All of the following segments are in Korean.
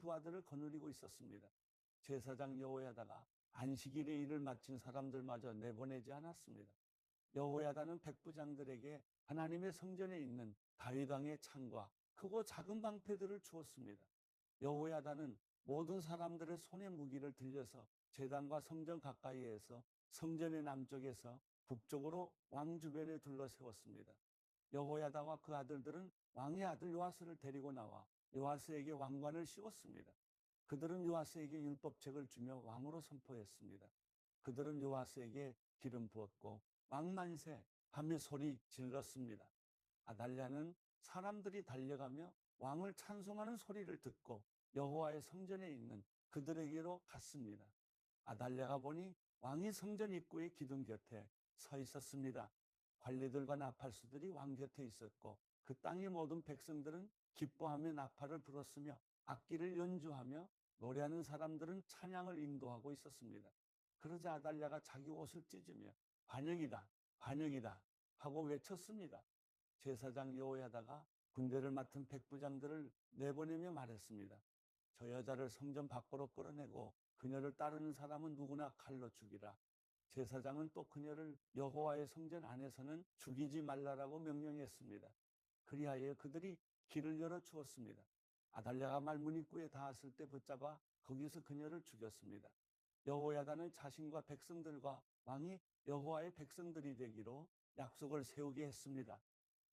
두 아들을 거느리고 있었습니다. 제사장 여호야다가 안식일에 일을 마친 사람들마저 내보내지 않았습니다. 여호야다는 백부장들에게 하나님의 성전에 있는 다윗 왕의 창과 크고 작은 방패들을 주었습니다. 여호야다는 모든 사람들의 손에 무기를 들려서 제단과 성전 가까이에서 성전의 남쪽에서 북쪽으로 왕 주변에 둘러세웠습니다. 여호야다와 그 아들들은 왕의 아들 요아스를 데리고 나와 요아스에게 왕관을 씌웠습니다. 그들은 요아스에게 율법책을 주며 왕으로 선포했습니다. 그들은 요아스에게 기름 부었고 왕 만세 하며 소리 질렀습니다. 아달랴는 사람들이 달려가며 왕을 찬송하는 소리를 듣고 여호와의 성전에 있는 그들에게로 갔습니다. 아달랴가 보니 왕이 성전 입구의 기둥 곁에 서 있었습니다. 관리들과 나팔수들이 왕 곁에 있었고 그 땅의 모든 백성들은 기뻐하며 나팔을 불었으며 악기를 연주하며 노래하는 사람들은 찬양을 인도하고 있었습니다. 그러자 아달랴가 자기 옷을 찢으며 반역이다, 반역이다 하고 외쳤습니다. 제사장 여호야다가 군대를 맡은 백부장들을 내보내며 말했습니다. 저 여자를 성전 밖으로 끌어내고 그녀를 따르는 사람은 누구나 칼로 죽이라. 제사장은 또 그녀를 여호와의 성전 안에서는 죽이지 말라라고 명령했습니다. 그리하여 그들이 길을 열어 주었습니다. 아달랴가 말문 입구에 닿았을 때 붙잡아 거기서 그녀를 죽였습니다. 여호야다는 자신과 백성들과 왕이 여호와의 백성들이 되기로 약속을 세우게 했습니다.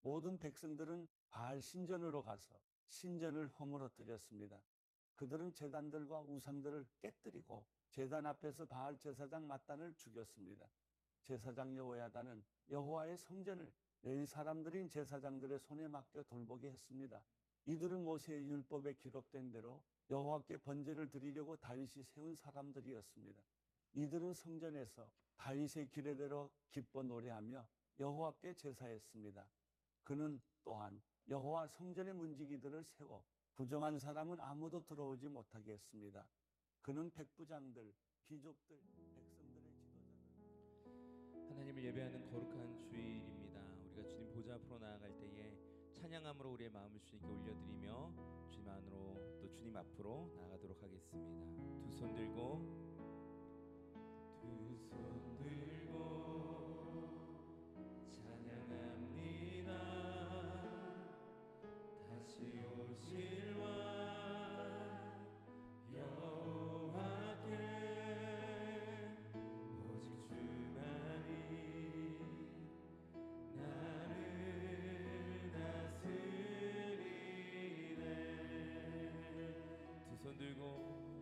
모든 백성들은 바알 신전으로 가서 신전을 허물어뜨렸습니다. 그들은 제단들과 우상들을 깨뜨리고 제단 앞에서 바알 제사장 mat단을 죽였습니다. 제사장 여호야다는 여호와의 성전을 레위 사람들인 제사장들의 손에 맡겨 돌보게 했습니다. 이들은 모세의 율법에 기록된 대로 여호와께 번제를 드리려고 다윗이 세운 사람들이었습니다. 이들은 성전에서 다윗의 규례대로 기뻐 노래하며 여호와께 제사했습니다. 그는 또한 여호와 성전의 문지기들을 세워 부정한 사람은 아무도 들어오지 못하게 했습니다. 그는 백부장들, 귀족들, 백성들의 지도자들. 하나님을 예배하는 거룩한 주일입니다. 우리가 주님 보좌 앞으로 나아갈 때에 찬양함으로 우리의 마음을 주님께 올려드리며 주님 안으로 또 주님 앞으로 나아가도록 하겠습니다. 두 손 들고 찬양합니다. 다시 오실 왕 여호와께 오직 주만이 나를 다스리네. 두 손 들고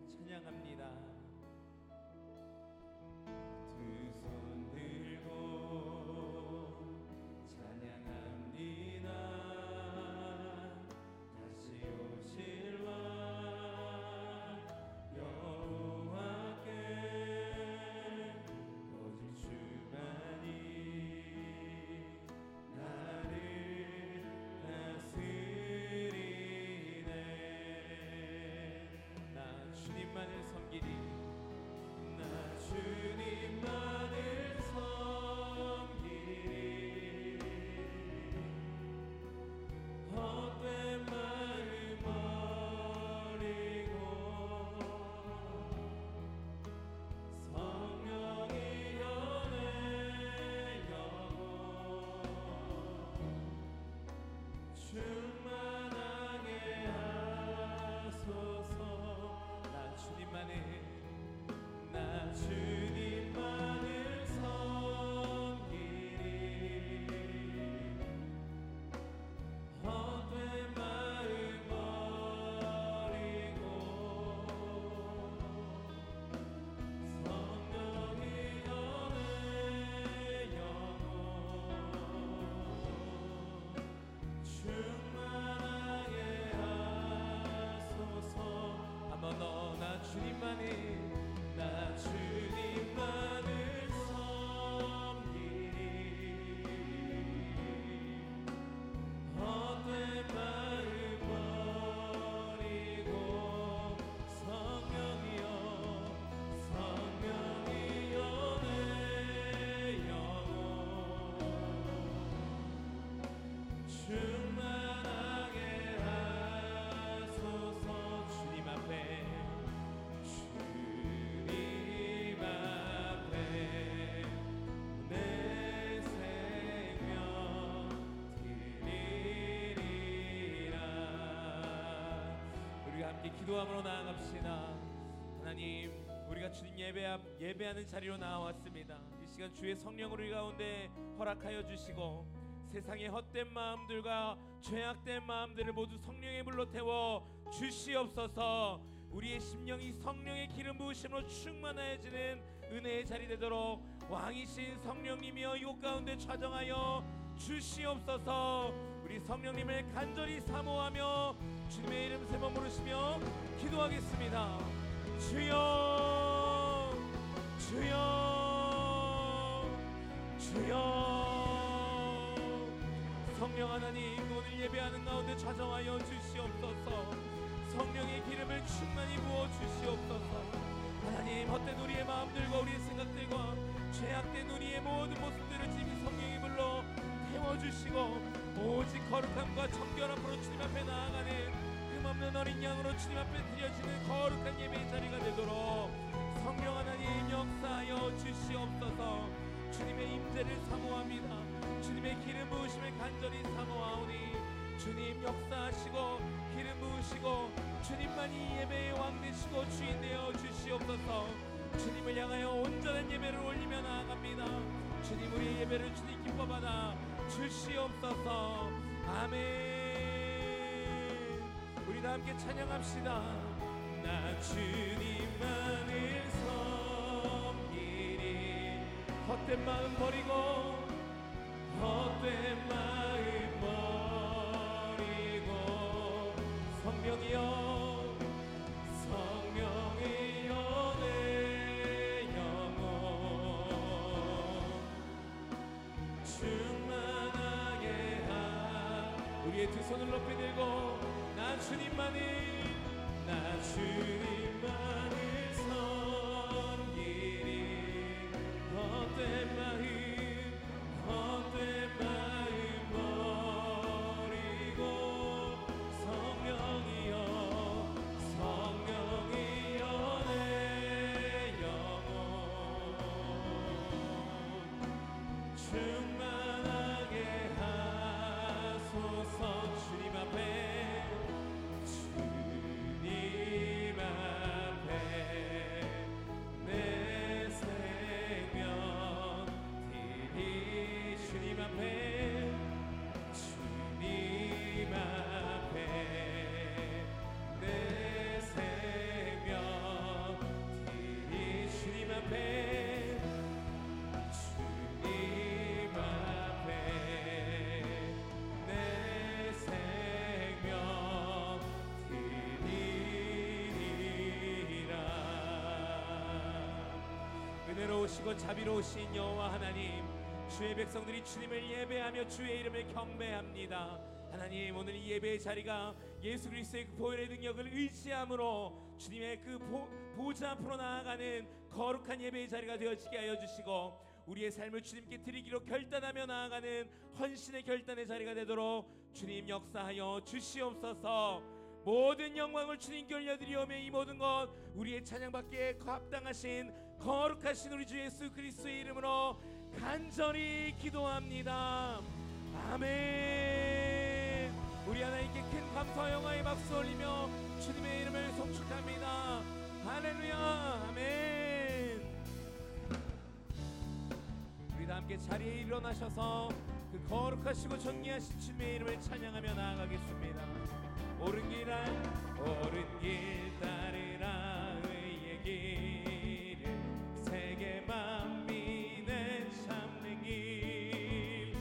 찬양합니다. 두 손 들고 찬양합니다. 다시 오실 왕 여호와께 오직 주만이 나를 다스리네. 나 주님만을 섬기리. 나 주님만을 섬기리. 헛된 마음 버리고 성령이여 내 영혼 충만하게 하소서. 나 주님만을 섬기리. 헛된 마음 버리고 성령이여 내 영혼 충만하게 하소서. 한번 더. 나 주님만을 우리가 함께 기도함으로 나아갑시다. 하나님, 우리가 주님 예배하는 자리로 나왔습니다. 이 시간 주의 성령을 우리 가운데 허락하여 주시고 세상의 헛된 마음들과 죄악된 마음들을 모두 성령의 불로 태워 주시옵소서. 우리의 심령이 성령의 기름 부으심으로 충만해지는 은혜의 자리 되도록 왕이신 성령님이여 이곳 가운데 좌정하여 주시옵소서. 우리 성령님을 간절히 사모하며 주님의 이름 세 번 부르시며 기도하겠습니다. 주여, 주여, 주여. 성령 하나님, 오늘 예배하는 가운데 좌정하여 주시옵소서. 성령의 기름을 충만히 부어 주시옵소서. 하나님, 헛된 우리의 마음들과 우리의 생각들과 죄악된 우리의 모든 모습들을 주님 성령의 불로 태워주시고 오직 거룩함과 정결함으로 주님 앞에 나아가는 흠없는 어린 양으로 주님 앞에 드려지는 거룩한 예배의 자리가 되도록 성령 하나님 역사하여 주시옵소서. 주님의 임재를 사모합니다. 주님의 기름 부으심을 간절히 사모하오니 주님 역사하시고 기름 부으시고 주님만이 예배의 왕 되시고 주인 되어 주시옵소서. 주님을 향하여 온전한 예배를 올리며 나아갑니다. 주님, 우리 예배를 주님 기뻐 받아 주시옵소서. 아멘. 우리 다 함께 찬양합시다. 나 주님만을 섬기리. 헛된 마음 버리고 헛된 마음 버리고 성령이여 성령이여 내 영혼 충만하게 하. 우리의 두 손을 높이 들고 나 주님만을 섬기리. 헛된 마음 버리고 성령이여 성령이여 내 영혼 충만하게 하소서. 주님 앞에 내 생명 드리. 주님 앞에 내 생명 드리. 주님 앞에 내 생명 드리리라. 은혜로우시고 자비로우신 여호와 하나님, 주의 백성들이 주님을 예배하며 주의 이름을 경배합니다. 하나님, 오늘 이 예배의 자리가 예수 그리스도의 그 보혈의 능력을 의지함으로 주님의 그 보좌 앞으로 나아가는 거룩한 예배의 자리가 되어지게 하여 주시고 우리의 삶을 주님께 드리기로 결단하며 나아가는 헌신의 결단의 자리가 되도록 주님 역사하여 주시옵소서. 모든 영광을 주님께 올려드리오며 이 모든 것 우리의 찬양받기에 합당하신 거룩하신 우리 주 예수 그리스도의 이름으로 간절히 기도합니다. 아멘. 우리 하나님께 큰 감사와 영광의 박수 올리며 주님의 이름을 송축합니다. 할렐루야. 아멘. 우리 다 함께 자리에 일어나셔서 그 거룩하시고 존귀하신 주님의 이름을 찬양하며 나아가겠습니다. 옳은 길 따르라 의의 길을 세계 만민의 참는 길,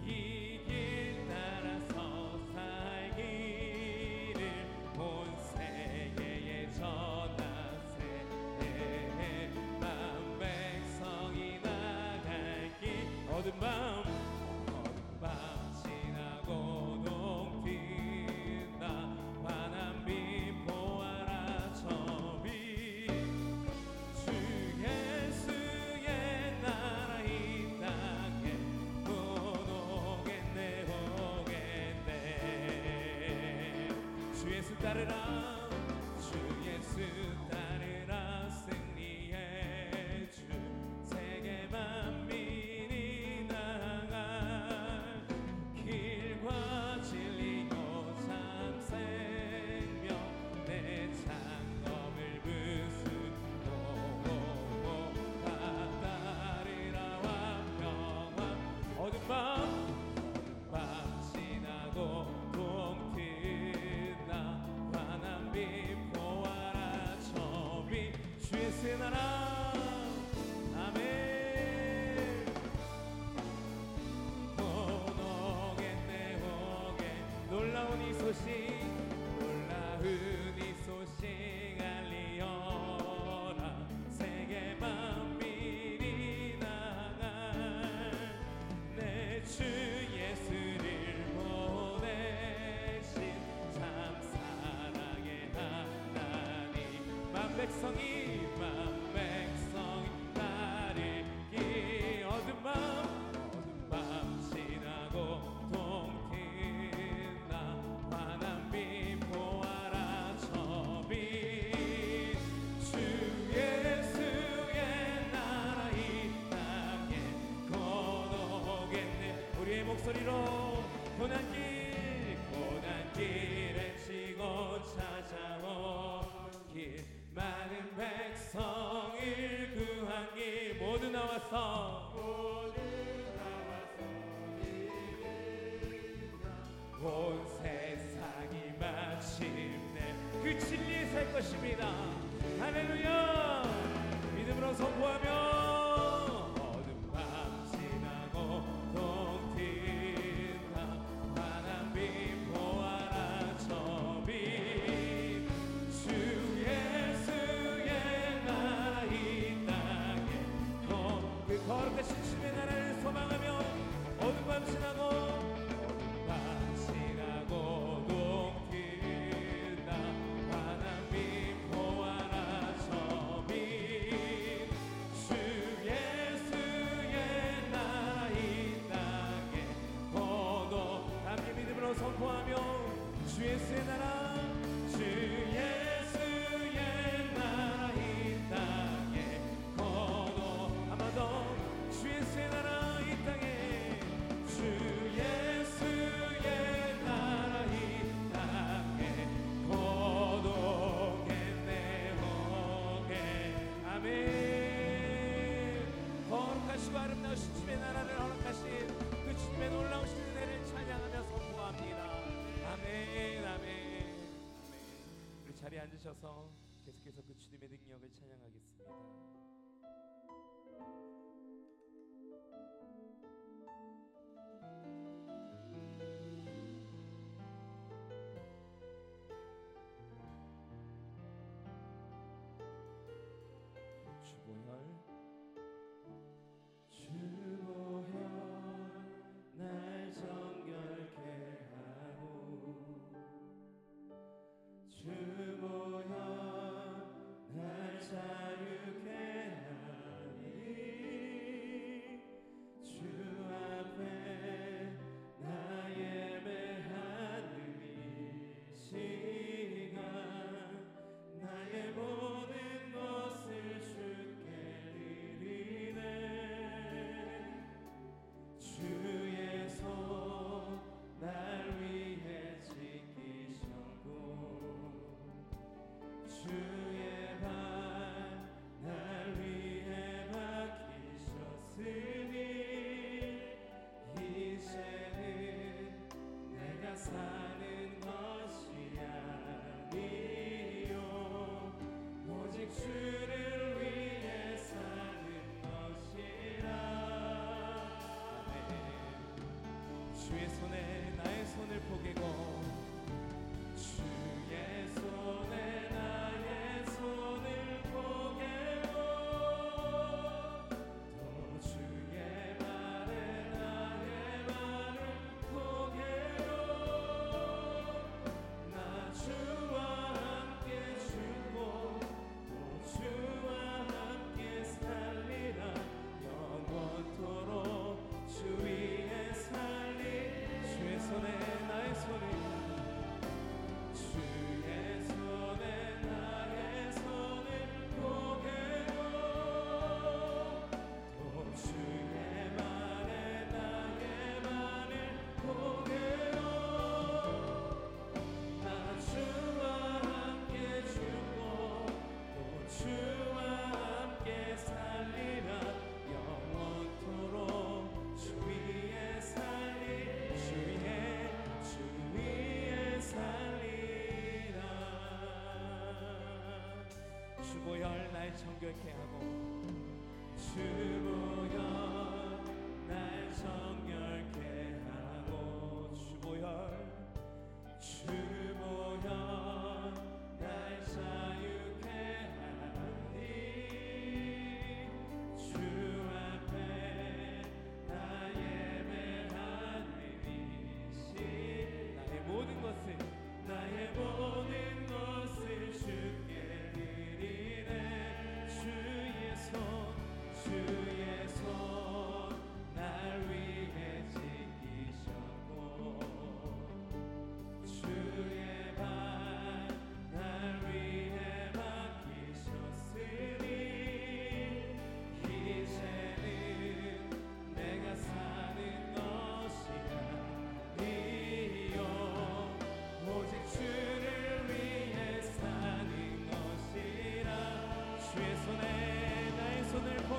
이 길 따라서 살기를 온 세계에 전하세. 만 백성이 나갈 길 어둠 밤 지나고도 빛나 환한 빛 보아라 저 빛. 주 예수의 나라 이 땅에 오겠네 오겠네. 주 예수 따르라 주 예수 따르라 승리의 주. 세계 만민이 나갈 길과 진리요 참 생명 내 백성이 나를 기 어두운 밤 지나고 동트나 환한 빛 보아라 저빛 주 예수의 나라 이 땅에 거두겠네. 우리의 목소리로 고난길에 치고 찾아오길 많은 백성을 구한 길 모두 나와서 온 세상이 마침내 그 진리에 살 것입니다. 할렐루야. 믿음으로 선포하며 어두운 밤 지나고 동트나 환한 빛 보아라 저빛 주 예수의 나라 이 땅에 그 거룩하신 주의 나라를 소망하며 어두운 밤 지나고 동트나 환한 빛 보아라 저빛 주 예수의 나라 이 땅에 거둬. 함께 믿음으로 선포하며 주 예수의 나라 주 예수의 나라 이 땅에 거둬. 한 번 더 주 예수의 나라 이 땅에 주 예수의 나라 이 땅에 거두겠네. 아멘. 거룩하시고 아름다우신 주의 나라를 허락하신 그 주님의 놀라우신 은혜를 찬양하며 선포합니다. 아멘. 아멘. 우리 자리에 앉으셔서 계속해서 그 주님의 능력을 찬양하겠습니다. 주보혈 날 정결케 하고 주보혈 날 자유케 하니 주 앞에 나 예배하는 이 시간 나의 모든 것을 주께 드리네. 주의 손 날 위해 지키셨고 주의 발 날 위해 박히셨으니 이제는 내가 사는 것이 아니요 오직 주를 위해 사는 것이라. 아멘. 주의 손에 나의 손을 포개고 주의 손에 나의 손을 포개고 또 주의 발에 나의 발을 포개고 나 주와 함께 죽고 또 주와 함께 살리라. 영원토록 주 위에 살리. 주의 손에 나의 손을 주의 손에 나의 손을 포개고 또 주의 발에 나의 발을 포개고 나 주와 함께 죽고 또 주와 함께 살리라. 영원토록 주 위에 살리. 주 위에 살리라. 주보혈 날 정결케 하고 주보혈 날 정결케 하고 주보혈 날 자유케 하니 주 앞에 나 예배하는 이시 나의 모든 것을 주께 드리네.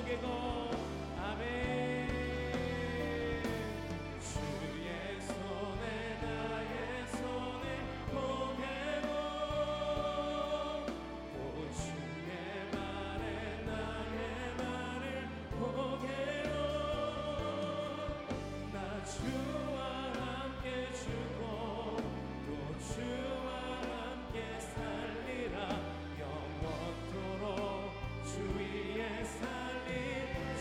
포개고 아멘. 주의 손에 나의 손을 포개고 또 주의 말에 나의 말을 포개고 나 주와 함께 죽고 또 주와 함께 살리라. 영원토록 주 위에 살리.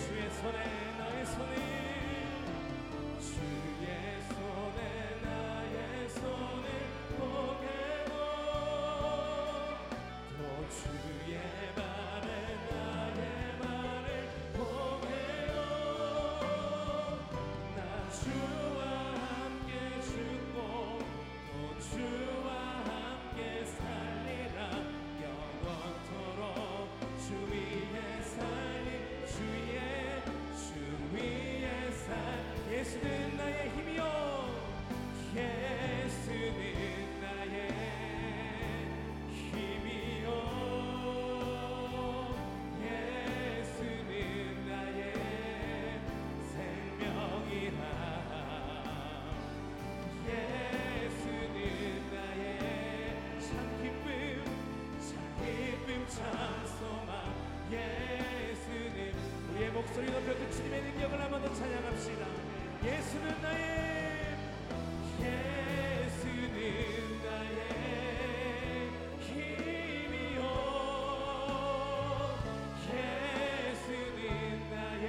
주의 손에 나의 손을 주의 손에 나의 손을 포개고 또 주의 말에 나의 말을 포개고 나 주와 함께 죽고 또 주와 함께 살리라. 영원토록 주 위에 살리. 주 위에 살. 예수는 나의 힘이요 예수는 나의 힘이요 예수는 나의 생명이라. 예수는 나의 참 기쁨 참 소망. 예수는 우리의 목소리 높여 그 주님의 능력을 한 번 더 찬양합시다. 예수는 나의 예수는 나의 힘이요 예수는 나의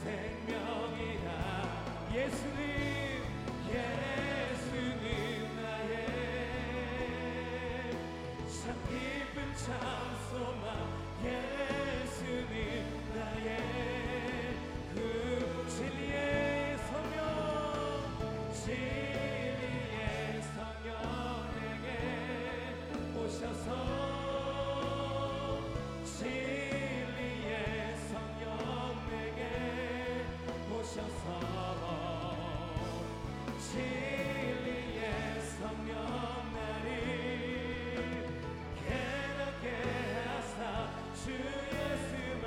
생명이다. 예수는 나의 참 기쁨 참 소망. 예수는 나의 그 진리의 성령 내게 오셔서 진리의 성령 내게 오셔서 진리의 성령 나를 깨닫게 하사 주 예수만.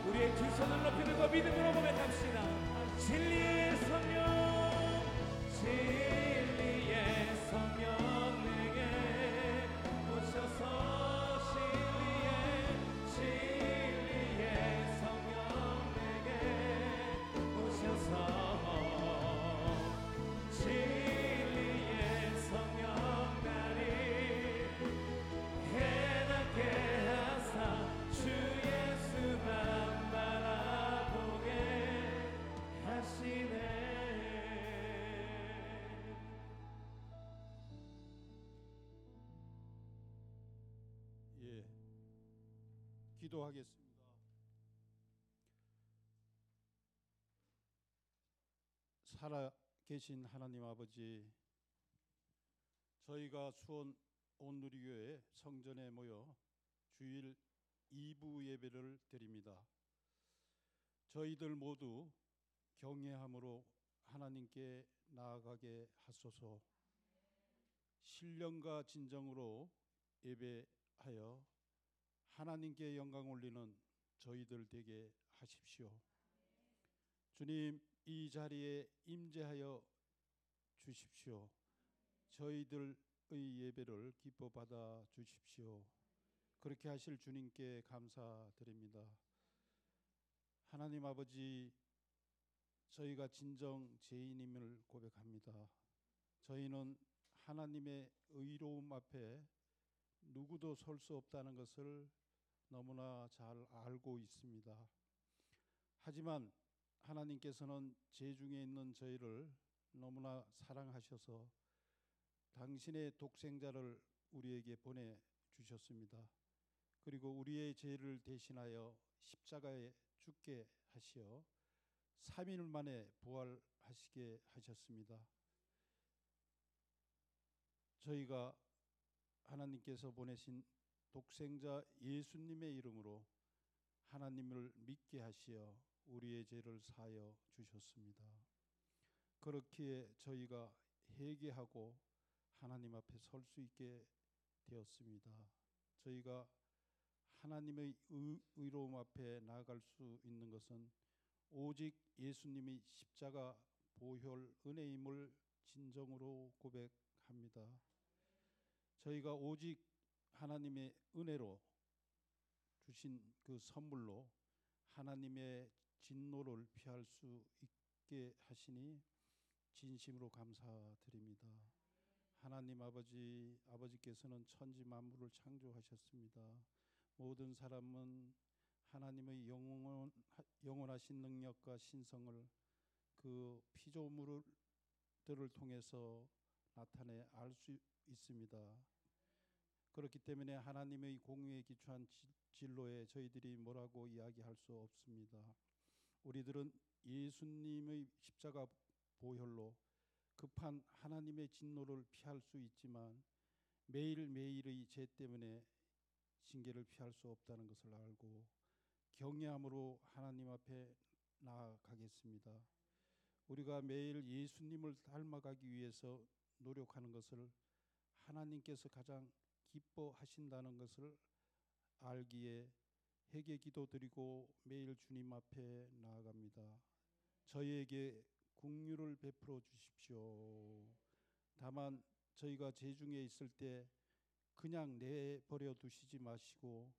우리의 두 손을 높이 들고 믿음으로 고백합시다. 진리의 성령 내게 오셔서 진리의 성령 내게 오셔서 진리의 성령 나를 깨닫게 하사 주 예수만 바라보게 하시네. 예, 기도하겠습니다. 살아 계신 하나님 아버지, 저희가 수원 온누리교회 성전에 모여 주일 2부 예배를 드립니다. 저희들 모두 경외함으로 하나님께 나아가게 하소서. 신령과 진정으로 예배하여 하나님께 영광 올리는 저희들 되게 하십시오. 주님, 이 자리에 임재하여 주십시오. 저희들의 예배를 기뻐 받아 주십시오. 그렇게 하실 주님께 감사드립니다. 하나님 아버지, 저희가 진정 죄인임을 고백합니다. 저희는 하나님의 의로움 앞에 누구도 설 수 없다는 것을 너무나 잘 알고 있습니다. 하지만 하나님께서는 죄 중에 있는 저희를 너무나 사랑하셔서 당신의 독생자를 우리에게 보내주셨습니다. 그리고 우리의 죄를 대신하여 십자가에 죽게 하시어 3일 만에 부활하시게 하셨습니다. 저희가 하나님께서 보내신 독생자 예수님의 이름으로 하나님을 믿게 하시어 우리의 죄를 사하여 주셨습니다. 그렇기에 저희가 회개하고 하나님 앞에 설 수 있게 되었습니다. 저희가 하나님의 의로움 앞에 나아갈 수 있는 것은 오직 예수님이 십자가 보혈 은혜임을 진정으로 고백합니다. 저희가 오직 하나님의 은혜로 주신 그 선물로 하나님의 진노를 피할 수 있게 하시니 진심으로 감사드립니다. 하나님 아버지께서는 천지 만물을 창조하셨습니다. 모든 사람은 하나님의 영원하신 능력과 신성을 그 피조물들을 통해서 나타내 알 수 있습니다. 그렇기 때문에 하나님의 공의에 기초한 진로에 저희들이 뭐라고 이야기할 수 없습니다. 우리들은 예수님의 십자가 보혈로 급한 하나님의 진노를 피할 수 있지만 매일매일의 죄 때문에 징계를 피할 수 없다는 것을 알고 경외함으로 하나님 앞에 나아가겠습니다. 우리가 매일 예수님을 닮아가기 위해서 노력하는 것을 하나님께서 가장 기뻐하신다는 것을 알기에 회개 기도드리고 매일 주님 앞에 나아갑니다. 저희에게 긍휼을 베풀어 주십시오. 다만 저희가 죄 중에 있을 때 그냥 내버려 두시지 마시고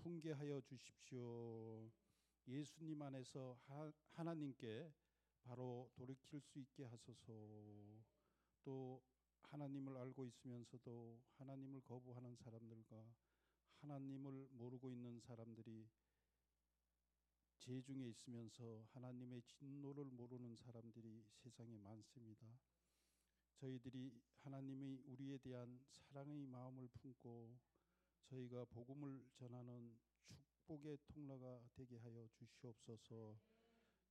훈계하여 주십시오. 예수님 안에서 하나님께 바로 돌이킬 수 있게 하소서. 또 하나님을 알고 있으면서도 하나님을 거부하는 사람들과 하나님을 모르고 있는 사람들이 죄 중에 있으면서 하나님의 진노를 모르는 사람들이 세상에 많습니다. 저희들이 하나님이 우리에 대한 사랑의 마음을 품고 저희가 복음을 전하는 축복의 통로가 되게 하여 주시옵소서.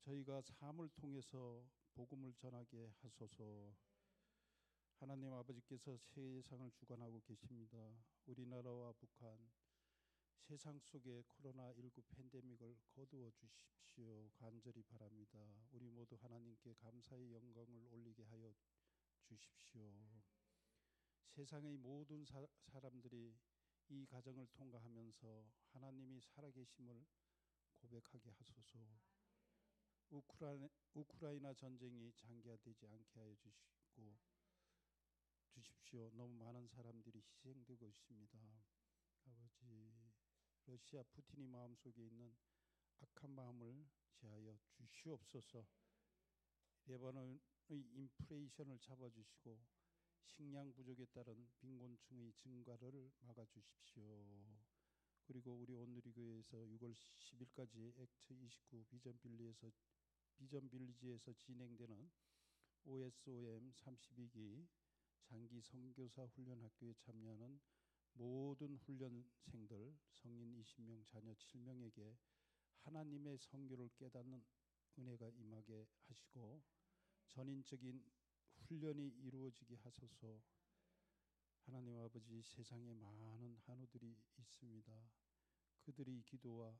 저희가 삶을 통해서 복음을 전하게 하소서. 하나님 아버지께서 세상을 주관하고 계십니다. 우리나라와 북한 세상 속에 코로나19 팬데믹을 거두어 주십시오. 간절히 바랍니다. 우리 모두 하나님께 감사의 영광을 올리게 하여 주십시오. 세상의 모든 사람들이 이 과정을 통과하면서 하나님이 살아계심을 고백하게 하소서. 우크라이나 전쟁이 장기화되지 않게 하여 주십시오. 너무 많은 사람들이 희생되고 있습니다. 아버지, 러시아 푸틴이 마음속에 있는 악한 마음을 제하여 주시옵소서. 레바논의 인플레이션을 잡아주시고 식량 부족에 따른 빈곤층의 증가를 막아주십시오. 그리고 우리 온누리교회에서 6월 10일까지 액트 29 비전 빌리지에서 진행되는 OSOM 32기 장기 선교사 훈련 학교에 참여하는 모든 훈련생들 성인 20명 자녀 7명에게 하나님의 선교를 깨닫는 은혜가 임하게 하시고 전인적인 훈련이 이루어지게 하소서. 하나님 아버지, 세상에 많은 한우들이 있습니다. 그들의 기도와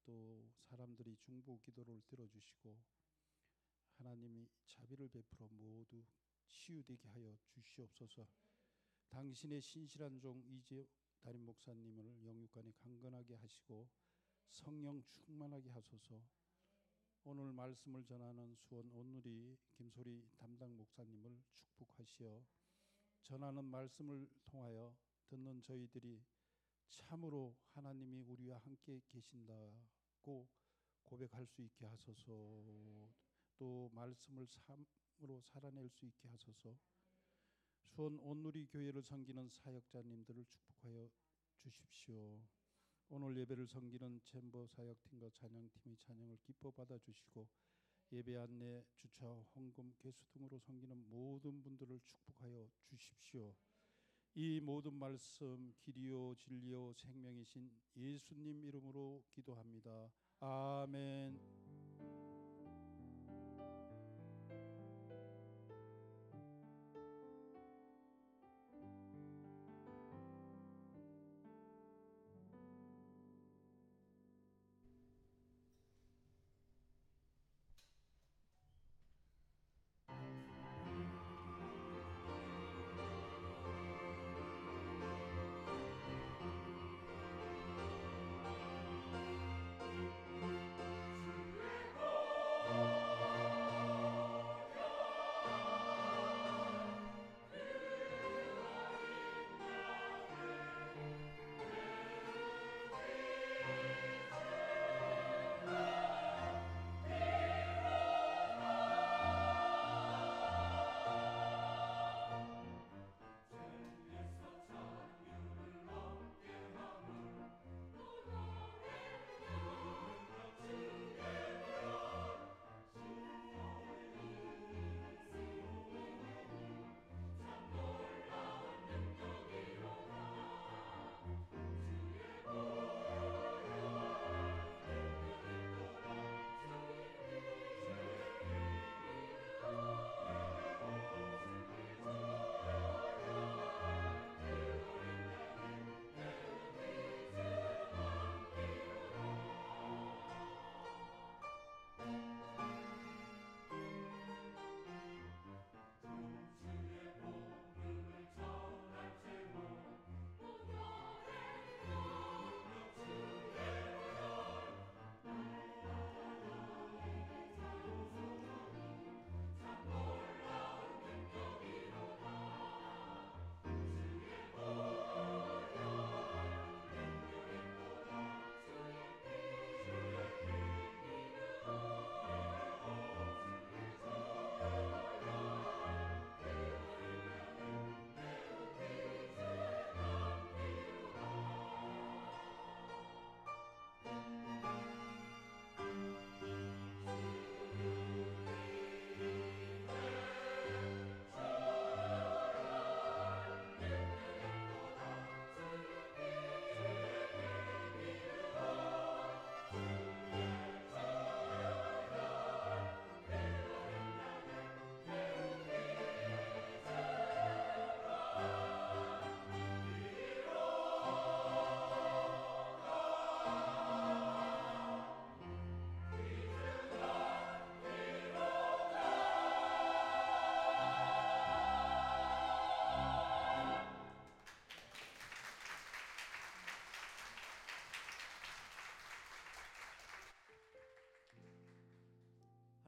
또 사람들이 중보 기도를 들어주시고 하나님이 자비를 베풀어 모두 치유되게 하여 주시옵소서. 당신의 신실한 종 이재 담임 목사님을 영육간에 강건하게 하시고 성령 충만하게 하소서. 오늘 말씀을 전하는 수원 온누리 김소리 담당 목사님을 축복하시어 전하는 말씀을 통하여 듣는 저희들이 참으로 하나님이 우리와 함께 계신다고 고백할 수 있게 하소서. 또 말씀을 삶으로 살아낼 수 있게 하소서. 수원 온누리 교회를 섬기는 사역자님들을 축복하여 주십시오. 오늘 예배를 섬기는 챔버 사역팀과 찬양팀의 찬양을 기뻐 받아주시고 예배 안내, 주차, 헌금, 개수 등으로 섬기는 모든 분들을 축복하여 주십시오. 이 모든 말씀 길이요 진리요 생명이신 예수님 이름으로 기도합니다. 아멘.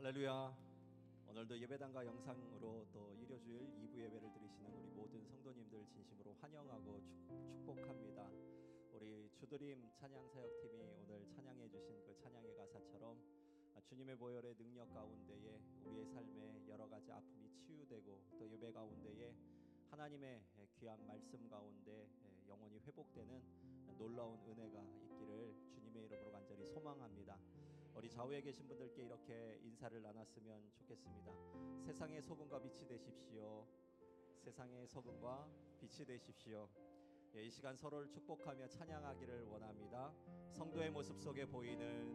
할렐루야. 오늘도 예배당과 영상으로 또 일요주일 2부 예배를 드리시는 우리 모든 성도님들 진심으로 환영하고 축복합니다. 우리 주드림 찬양사역팀이 오늘 찬양해 주신 그 찬양의 가사처럼 주님의 보혈의 능력 가운데에 우리의 삶에 여러 가지 아픔이 치유되고 또 예배 가운데에 하나님의 귀한 말씀 가운데 영원히 회복되는 놀라운 은혜가 있기를 주님의 이름으로 간절히 소망합니다. 우리 좌우에 계신 분들께 이렇게 인사를 나눴으면 좋겠습니다. 세상의 소금과 빛이 되십시오. 세상의 소금과 빛이 되십시오. 이 시간 서로를 축복하며 찬양하기를 원합니다. 성도의 모습 속에 보이는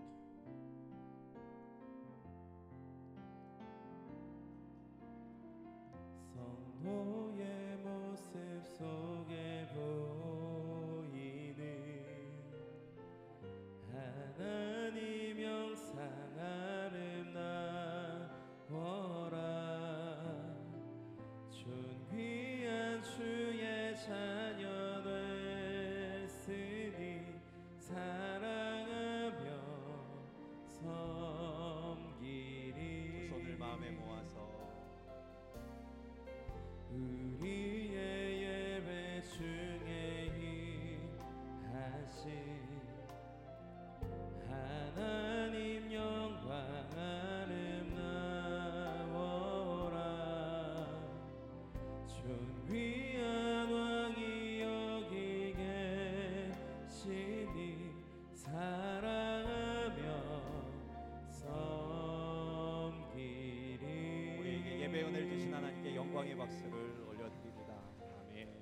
성도의 모습 속에 보이는 하나님 영상 아름다워라. 존귀한 주의 자녀 됐으니 사랑하며 섬기리. 두 손을 마음에 모아서 우리의 예배 중에 임하신 하나님 영광 아름다워라. 존귀한 왕이 여기 계시니 사랑하며 섬기리. 우리에게 예배 은혜를 주신 하나님께 영광의 박수를 올려드립니다. 아멘.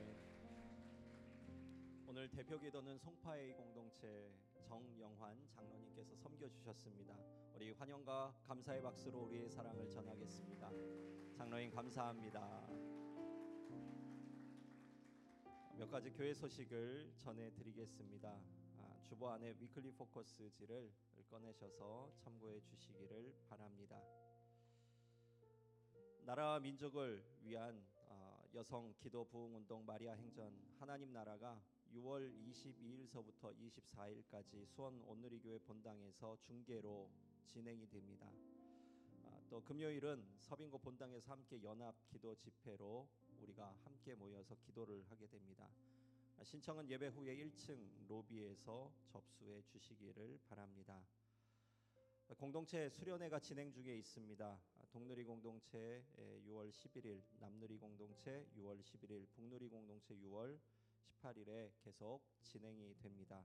오늘 대표 기도는 송파의 공동체 정영환 장로님께서 섬겨주셨습니다. 우리 환영과 감사의 박수로 우리의 사랑을 전하겠습니다. 장로님 감사합니다. 몇 가지 교회 소식을 전해드리겠습니다. 주보 안에 위클리 포커스지를 꺼내셔서 참고해 주시기를 바랍니다. 나라와 민족을 위한 여성 기도 부흥 운동 마리아 행전 하나님 나라가 6월 22일서부터 24일까지 수원 온누리교회 본당에서 중계로 진행이 됩니다. 또 금요일은 서빙고 본당에서 함께 연합 기도 집회로 우리가 함께 모여서 기도를 하게 됩니다. 신청은 예배 후에 1층 로비에서 접수해 주시기를 바랍니다. 공동체 수련회가 진행 중에 있습니다. 동누리 공동체 6월 11일, 남누리 공동체 6월 11일, 북누리 공동체 6월 18일에 계속 진행이 됩니다.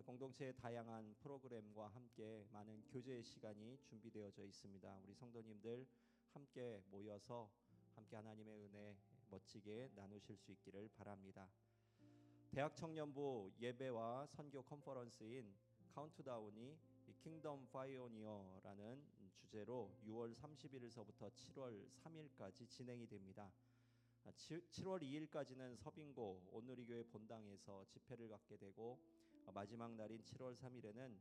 공동체의 다양한 프로그램과 함께 많은 교제의 시간이 준비되어져 있습니다. 우리 성도님들 함께 모여서 함께 하나님의 은혜 멋지게 나누실 수 있기를 바랍니다. 대학 청년부 예배와 선교 컨퍼런스인 카운트다운이 킹덤 파이오니어라는 주제로 6월 31일서부터 7월 3일까지 진행이 됩니다. 7월 2일까지는 서빙고 온누리교회 본당에서 집회를 갖게 되고 마지막 날인 7월 3일에는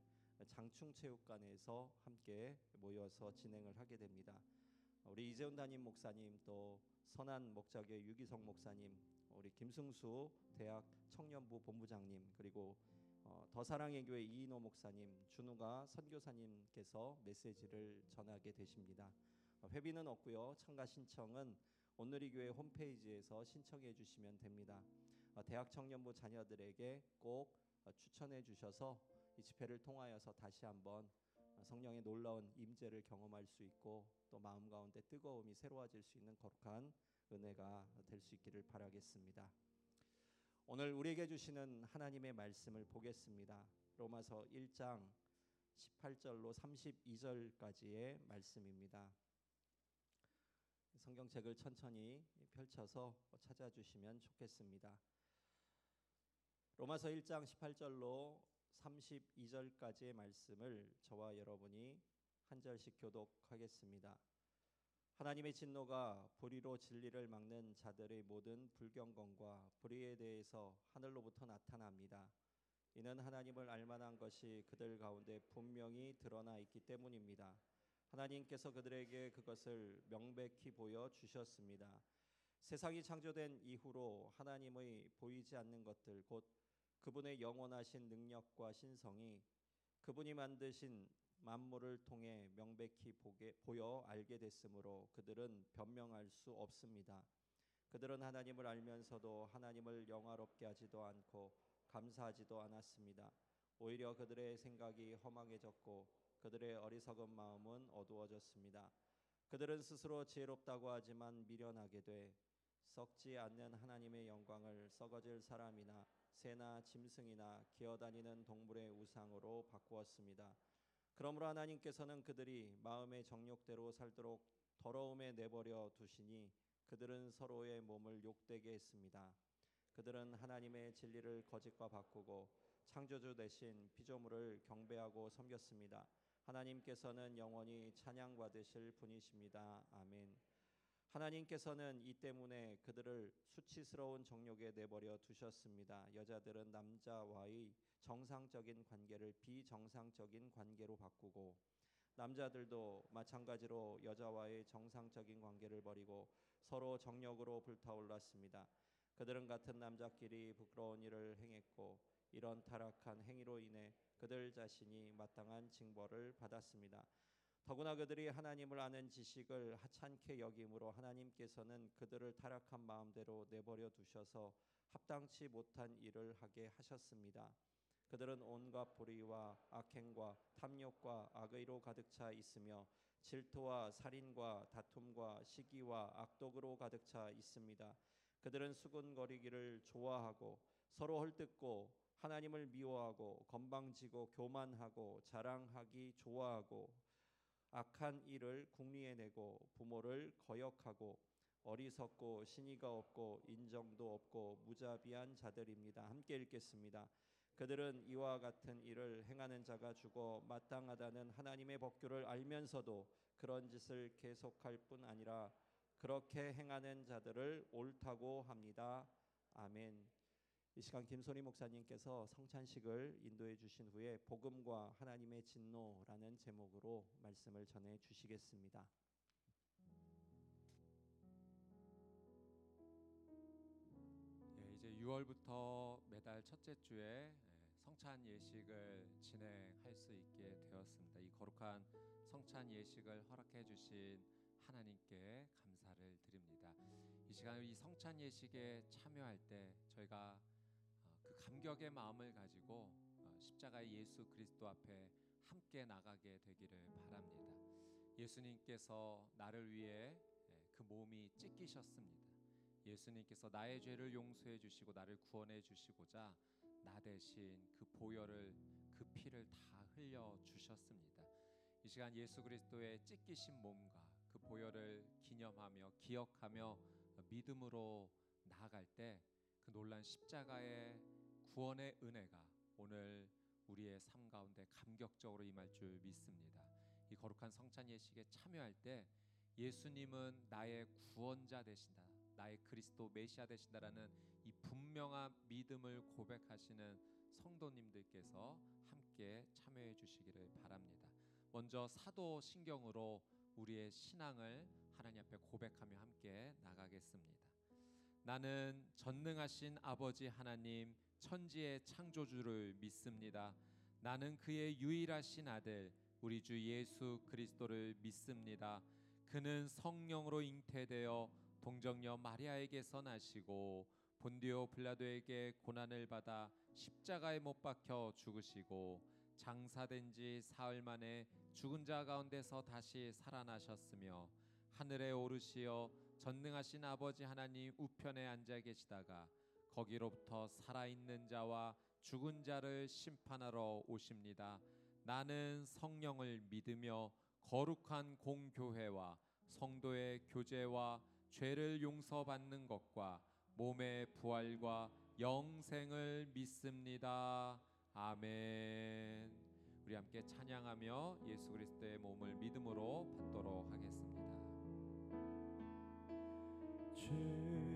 장충체육관에서 함께 모여서 진행을 하게 됩니다. 우리 이재훈 담임 목사님, 또 선한 목자교회 유기성 목사님, 우리 김승수 대학 청년부 본부장님, 그리고 더 사랑의 교회 이인호 목사님, 준우가 선교사님께서 메시지를 전하게 되십니다. 회비는 없고요. 참가 신청은 온누리교회 홈페이지에서 신청해 주시면 됩니다. 대학 청년부 자녀들에게 꼭 추천해 주셔서 이 집회를 통하여서 다시 한번 성령의 놀라운 임재를 경험할 수 있고 또 마음 가운데 뜨거움이 새로워질 수 있는 거룩한 은혜가 될 수 있기를 바라겠습니다. 오늘 우리에게 주시는 하나님의 말씀을 보겠습니다. 로마서 1장 18절로 32절까지의 말씀입니다. 성경책을 천천히 펼쳐서 찾아주시면 좋겠습니다. 로마서 1장 18절로 32절까지의 말씀을 저와 여러분이 한 절씩 교독하겠습니다. 하나님의 진노가 불의로 진리를 막는 자들의 모든 불경건과 불의에 대해서 하늘로부터 나타납니다. 이는 하나님을 알만한 것이 그들 가운데 분명히 드러나 있기 때문입니다. 하나님께서 그들에게 그것을 명백히 보여 주셨습니다. 세상이 창조된 이후로 하나님의 보이지 않는 것들, 곧 그분의 영원하신 능력과 신성이 그분이 만드신 만물을 통해 명백히 보여 알게 됐으므로 그들은 변명할 수 없습니다. 그들은 하나님을 알면서도 하나님을 영화롭게 하지도 않고 감사하지도 않았습니다. 오히려 그들의 생각이 허망해졌고 그들의 어리석은 마음은 어두워졌습니다. 그들은 스스로 지혜롭다고 하지만 미련하게 돼 썩지 않는 하나님의 영광을 썩어질 사람이나 새나 짐승이나 기어다니는 동물의 우상으로 바꾸었습니다. 그러므로 하나님께서는 그들이 마음의 정욕대로 살도록 더러움에 내버려 두시니 그들은 서로의 몸을 욕되게 했습니다. 그들은 하나님의 진리를 거짓과 바꾸고 창조주 대신 피조물을 경배하고 섬겼습니다. 하나님께서는 영원히 찬양받으실 분이십니다. 아멘. 하나님께서는 이 때문에 그들을 수치스러운 정욕에 내버려 두셨습니다. 여자들은 남자와의 정상적인 관계를 비정상적인 관계로 바꾸고 남자들도 마찬가지로 여자와의 정상적인 관계를 버리고 서로 정욕으로 불타올랐습니다. 그들은 같은 남자끼리 부끄러운 일을 행했고 이런 타락한 행위로 인해 그들 자신이 마땅한 징벌을 받았습니다. 더구나 그들이 하나님을 아는 지식을 하찮게 여김으로 하나님께서는 그들을 타락한 마음대로 내버려 두셔서 합당치 못한 일을 하게 하셨습니다. 그들은 온갖 불의와 악행과 탐욕과 악의로 가득 차 있으며 질투와 살인과 다툼과 시기와 악독으로 가득 차 있습니다. 그들은 수군거리기를 좋아하고 서로 헐뜯고 하나님을 미워하고 건방지고 교만하고 자랑하기 좋아하고 악한 일을 궁리해내고 부모를 거역하고 어리석고 신의가 없고 인정도 없고 무자비한 자들입니다. 함께 읽겠습니다. 그들은 이와 같은 일을 행하는 자가 죽어 마땅하다는 하나님의 법규를 알면서도 그런 짓을 계속할 뿐 아니라 그렇게 행하는 자들을 옳다고 합니다. 아멘. 이 시간 김소리 목사님께서 성찬식을 인도해 주신 후에 복음과 하나님의 진노라는 제목으로 말씀을 전해 주시겠습니다. 예, 이제 6월부터 매달 첫째 주에 성찬 예식을 진행할 수 있게 되었습니다. 이 거룩한 성찬 예식을 허락해 주신 하나님께 감사를 드립니다. 이 시간 이 성찬 예식에 참여할 때 저희가 그 감격의 마음을 가지고 십자가의 예수 그리스도 앞에 함께 나가게 되기를 바랍니다. 예수님께서 나를 위해 그 몸이 찢기셨습니다. 예수님께서 나의 죄를 용서해 주시고 나를 구원해 주시고자 나 대신 그 보혈을 그 피를 다 흘려 주셨습니다. 이 시간 예수 그리스도의 찢기신 몸과 그 보혈을 기념하며 기억하며 믿음으로 나아갈 때 그 놀란 십자가의 구원의 은혜가 오늘 우리의 삶 가운데 감격적으로 임할 줄 믿습니다. 이 거룩한 성찬 예식에 참여할 때 예수님은 나의 구원자 되신다, 나의 그리스도 메시아 되신다라는 이 분명한 믿음을 고백하시는 성도님들께서 함께 참여해 주시기를 바랍니다. 먼저 사도신경으로 우리의 신앙을 하나님 앞에 고백하며 함께 나가겠습니다. 나는 전능하신 아버지 하나님 천지의 창조주를 믿습니다. 나는 그의 유일하신 아들 우리 주 예수 그리스도를 믿습니다. 그는 성령으로 잉태되어 동정녀 마리아에게서 나시고 본디오 빌라도에게 고난을 받아 십자가에 못 박혀 죽으시고 장사된 지 사흘 만에 죽은 자 가운데서 다시 살아나셨으며 하늘에 오르시어 전능하신 아버지 하나님 우편에 앉아 계시다가 거기로부터 살아있는 자와 죽은 자를 심판하러 오십니다. 나는 성령을 믿으며 거룩한 공교회와 성도의 교제와 죄를 용서받는 것과 몸의 부활과 영생을 믿습니다. 아멘. 우리 함께 찬양하며 예수 그리스도의 몸을 믿음으로 받도록 하겠습니다. 주의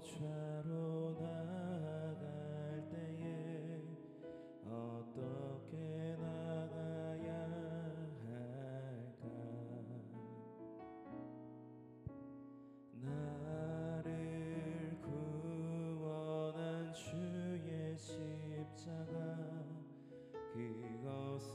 보좌로 나갈 때에 어떻게 나가야 할까? 나를 구원한 주의 십자가 그것을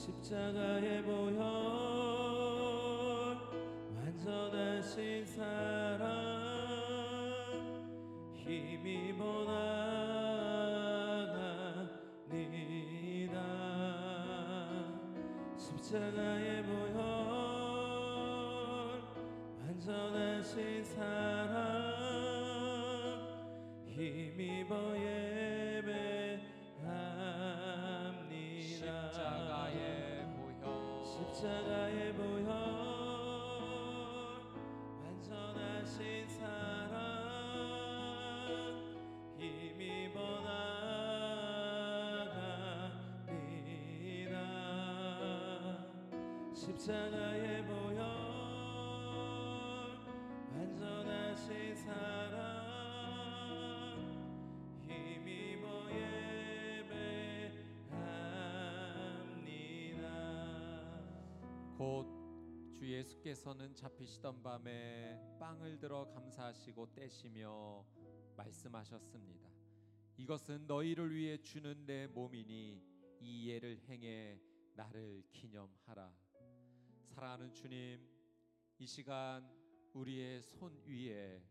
십자가의 보혈 완전하신 사랑 힘입어 나가니다. 십자가의 보혈 완전하신 사랑 힘입어 예배합니다. 십자가의 보혈 완전하신 사랑 힘입어 나가니다. 십자가의 보혈 완전하신 사랑 힘입어 예배합니다. 곧 주 예수께서는 잡히시던 밤에 빵을 들어 감사하시고 떼시며 말씀하셨습니다. 이것은 너희를 위해 주는 내 몸이니 이 예를 행해 나를 기념하라. 사랑하는 주님, 이 시간 우리의 손 위에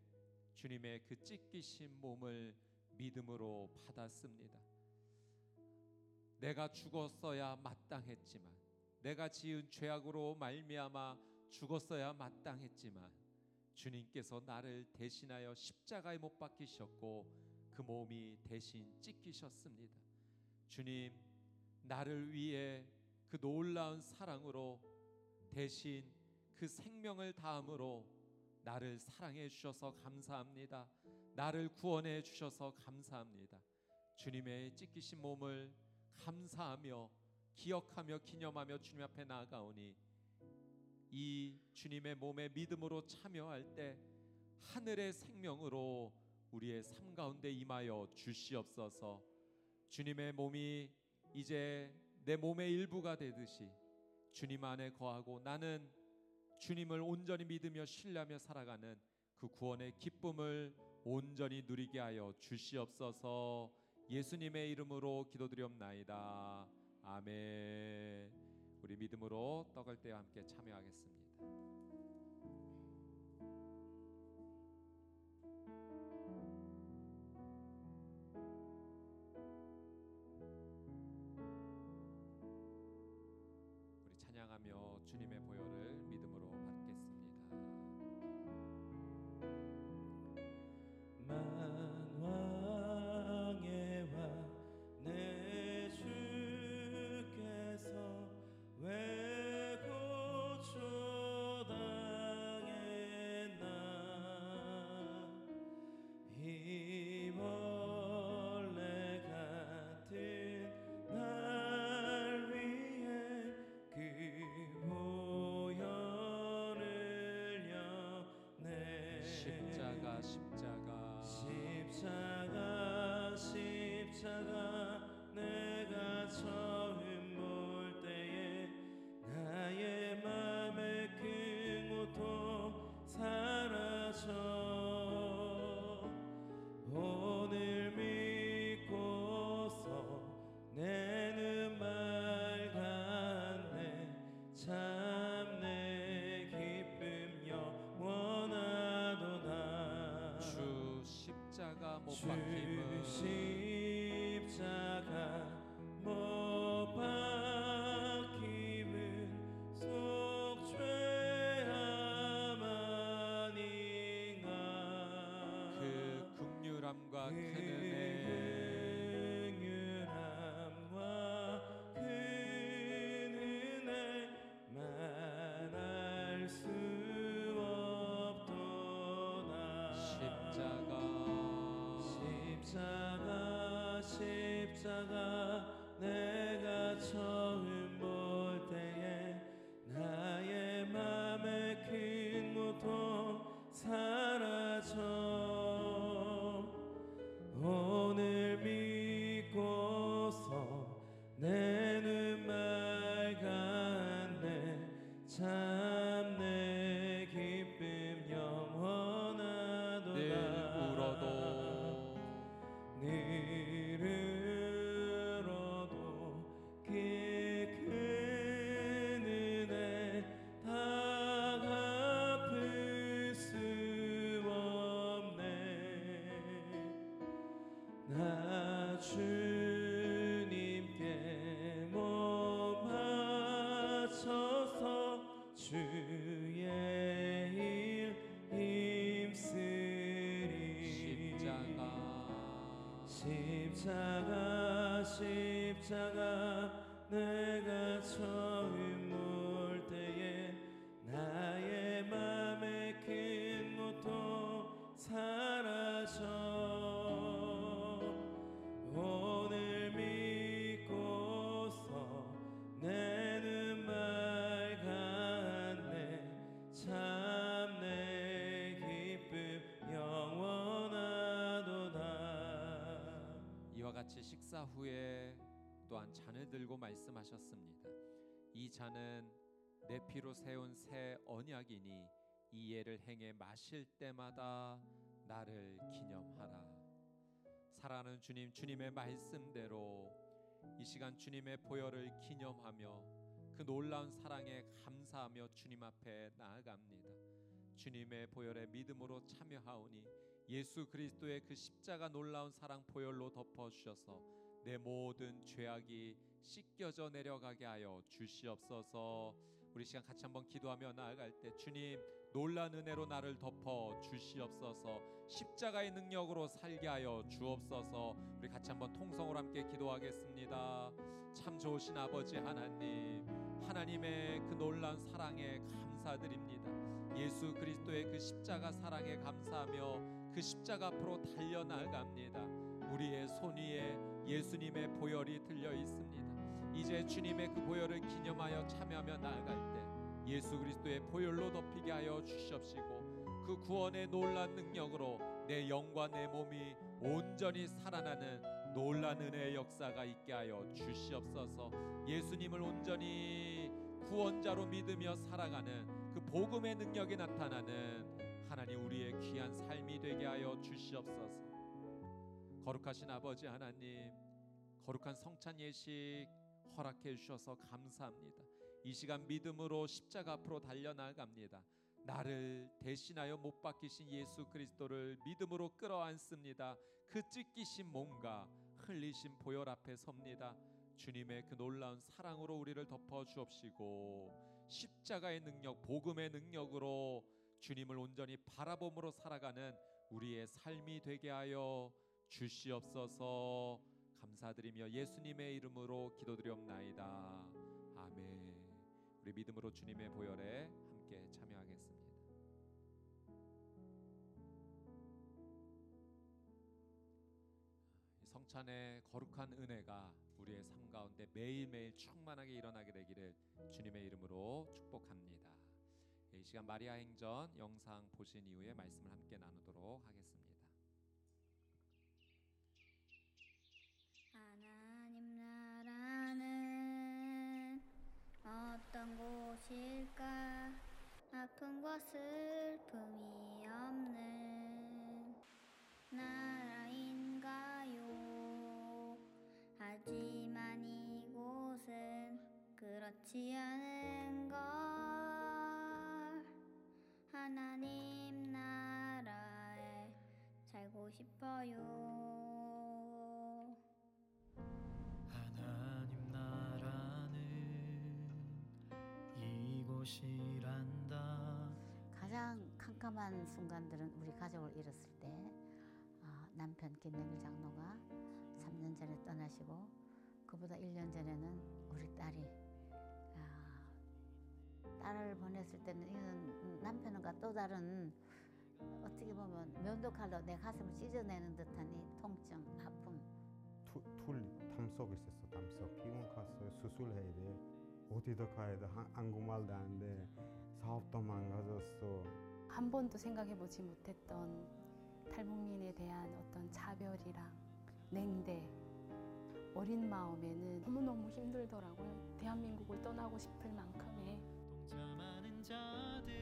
주님의 그 찢기신 몸을 믿음으로 받았습니다. 내가 죽었어야 마땅했지만, 내가 지은 죄악으로 말미암아 죽었어야 마땅했지만 주님께서 나를 대신하여 십자가에 못 박히셨고 그 몸이 대신 찢기셨습니다. 주님, 나를 위해 그 놀라운 사랑으로 대신 그 생명을 다함으로 나를 사랑해 주셔서 감사합니다. 나를 구원해 주셔서 감사합니다. 주님의 찢기신 몸을 감사하며 기억하며 기념하며 주님 앞에 나아가오니 이 주님의 몸에 믿음으로 참여할 때 하늘의 생명으로 우리의 삶 가운데 임하여 주시옵소서. 주님의 몸이 이제 내 몸의 일부가 되듯이 주님 안에 거하고 나는 주님을 온전히 믿으며 신뢰하며 살아가는 그 구원의 기쁨을 온전히 누리게 하여 주시옵소서. 예수님의 이름으로 기도드리옵나이다. 아멘. 우리 믿음으로 떡을 떼어 함께 참여하겠습니다. 우리 찬양하며 주님의 보혈을 믿음으로 받겠습니다. 만왕의 왕 내 주께서 왜 고초당했나. 이 벌레 같은 날 위해 그 보혈을 여내. 십자가 내가 처음 볼 때에 나의 맘의 그 고통 사라져. 오늘 믿고서 내 눈 맑았네. 참 내 기쁨 영원하도다. 주 십자가 못 주 박힘은 십자가 못 박힘은 속죄함 아닌가. 그 긍휼함과 큰 그 은혜 긍휼함과 큰 은혜 말할 수 없도다. 십자가 내가 처음 볼 때에 나의 맘의 큰 고통 사라져. 오늘 믿고서 내 눈 맑았네. 참 내 기쁨 영원하도다. 늘 울어도 늘 주의 일 힘쓰리. 십자가 내가 처음 볼 때에 나의 맘의 큰 고통 사라져. 오늘 믿고서 내 눈 맑았네. 참 내 기쁨 영원하도다. 이와 같이 식사 후에 또한 잔을 들고 말씀하셨습니다. 이 잔은 내 피로 세운 새 언약이니 이 예를 행해 마실 때마다 나를 기념하라. 사랑하는 주님, 주님의 말씀대로 이 시간 주님의 보혈을 기념하며 그 놀라운 사랑에 감사하며 주님 앞에 나아갑니다. 주님의 보혈에 믿음으로 참여하오니 예수 그리스도의 그 십자가 놀라운 사랑 보혈로 덮어주셔서 내 모든 죄악이 씻겨져 내려가게 하여 주시옵소서. 우리 시간 같이 한번 기도하며 나아갈 때 주님 놀라운 은혜로 나를 덮어 주시옵소서. 십자가의 능력으로 살게 하여 주옵소서. 우리 같이 한번 통성으로 함께 기도하겠습니다. 참 좋으신 아버지 하나님, 하나님의 그 놀라운 사랑에 감사드립니다. 예수 그리스도의 그 십자가 사랑에 감사하며 그 십자가 앞으로 달려나갑니다. 우리의 손 위에 예수님의 보혈이 들려 있습니다. 이제 주님의 그 보혈을 기념하여 참여하며 나아갈 때 예수 그리스도의 보혈로 덮이게 하여 주시옵시고 그 구원의 놀란 능력으로 내 영과 내 몸이 온전히 살아나는 놀란 은혜의 역사가 있게 하여 주시옵소서. 예수님을 온전히 구원자로 믿으며 살아가는 그 복음의 능력이 나타나는 하나님 우리의 귀한 삶이 되게 하여 주시옵소서. 거룩하신 아버지 하나님, 거룩한 성찬 예식 허락해 주셔서 감사합니다. 이 시간 믿음으로 십자가 앞으로 달려나갑니다. 나를 대신하여 못 박히신 예수 그리스도를 믿음으로 끌어안습니다. 그 찢기신 몸과 흘리신 보혈 앞에 섭니다. 주님의 그 놀라운 사랑으로 우리를 덮어 주옵시고 십자가의 능력, 복음의 능력으로 주님을 온전히 바라봄으로 살아가는 우리의 삶이 되게 하여 주시옵소서. 감사드리며 예수님의 이름으로 기도드리옵나이다. 아멘. 우리 믿음으로 주님의 보혈에 함께 참여하겠습니다. 성찬의 거룩한 은혜가 우리의 삶 가운데 매일매일 충만하게 일어나게 되기를 주님의 이름으로 축복합니다. 이 시간 마리아 행전 영상 보신 이후에 말씀을 함께 나누도록 하겠습니다. 하나님 나라는 어떤 곳일까? 아픔과 슬픔이 없는 나라인가요? 하지만 이곳은 그렇지 않은 걸. 하나님 나라에 살고 싶어요. 하나님 나라는 이곳이란다. 가장 캄캄한 순간들은 우리 가족을 잃었을 때 남편 김내밀 장로가 3년 전에 떠나시고 그보다 1년 전에는 우리 딸이 딸을 보냈을 때는 이건 남편과 또 다른 어떻게 보면 면도칼로 내 가슴을 찢어내는 듯한 이 통증, 아픔. 둘 담석 있었어. 담석 병원 갔어요. 수술해야 돼. 어디도 가야 돼. 한국말도 안 돼. 사업도 망가졌어. 한 번도 생각해보지 못했던 탈북민에 대한 어떤 차별이랑 냉대, 어린 마음에는 너무너무 힘들더라고요. 대한민국을 떠나고 싶을 만큼의. 동자 많은 자들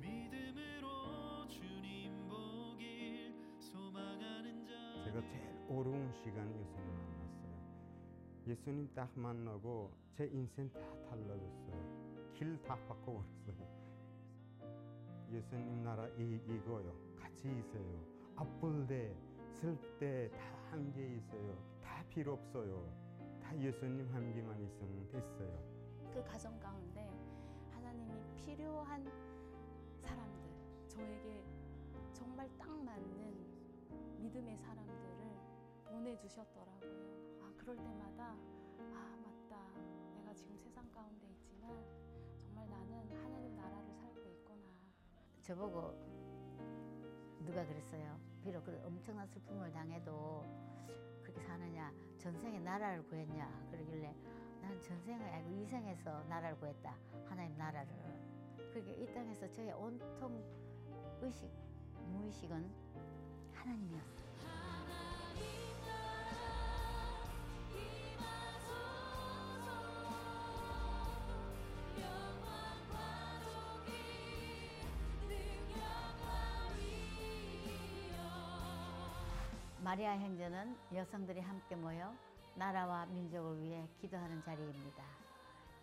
믿음으로 주님 보길 소망하는 자. 제가 제일 어려운 시간 예수님 만났어요. 예수님 딱 만나고 제 인생 다 달라졌어요. 길 다 바꿔버렸어요. 예수님 나라 이거요. 같이 있어요. 아플 때, 슬플 때 다 함께 있어요. 다 필요 없어요. 다 예수님 함께만 있으면 됐어요. 그 가정 가운데 하나님이 필요한 사람들, 저에게 정말 딱 맞는 믿음의 사람들을 보내주셨더라고요. 그럴 때마다 맞다. 내가 지금 세상 가운데 있지만 정말 나는 하나님 나라를 살고 있구나. 저보고 누가 그랬어요. 비록 그 엄청난 슬픔을 당해도 그렇게 사느냐, 전생에 나라를 구했냐 그러길래 난 전생이 아니고 이생에서 나라를 구했다. 하나님 나라를. 그러니까 이 땅에서 저의 온통 의식, 무의식은 하나님이었어요. 마리아 행전은 여성들이 함께 모여 나라와 민족을 위해 기도하는 자리입니다.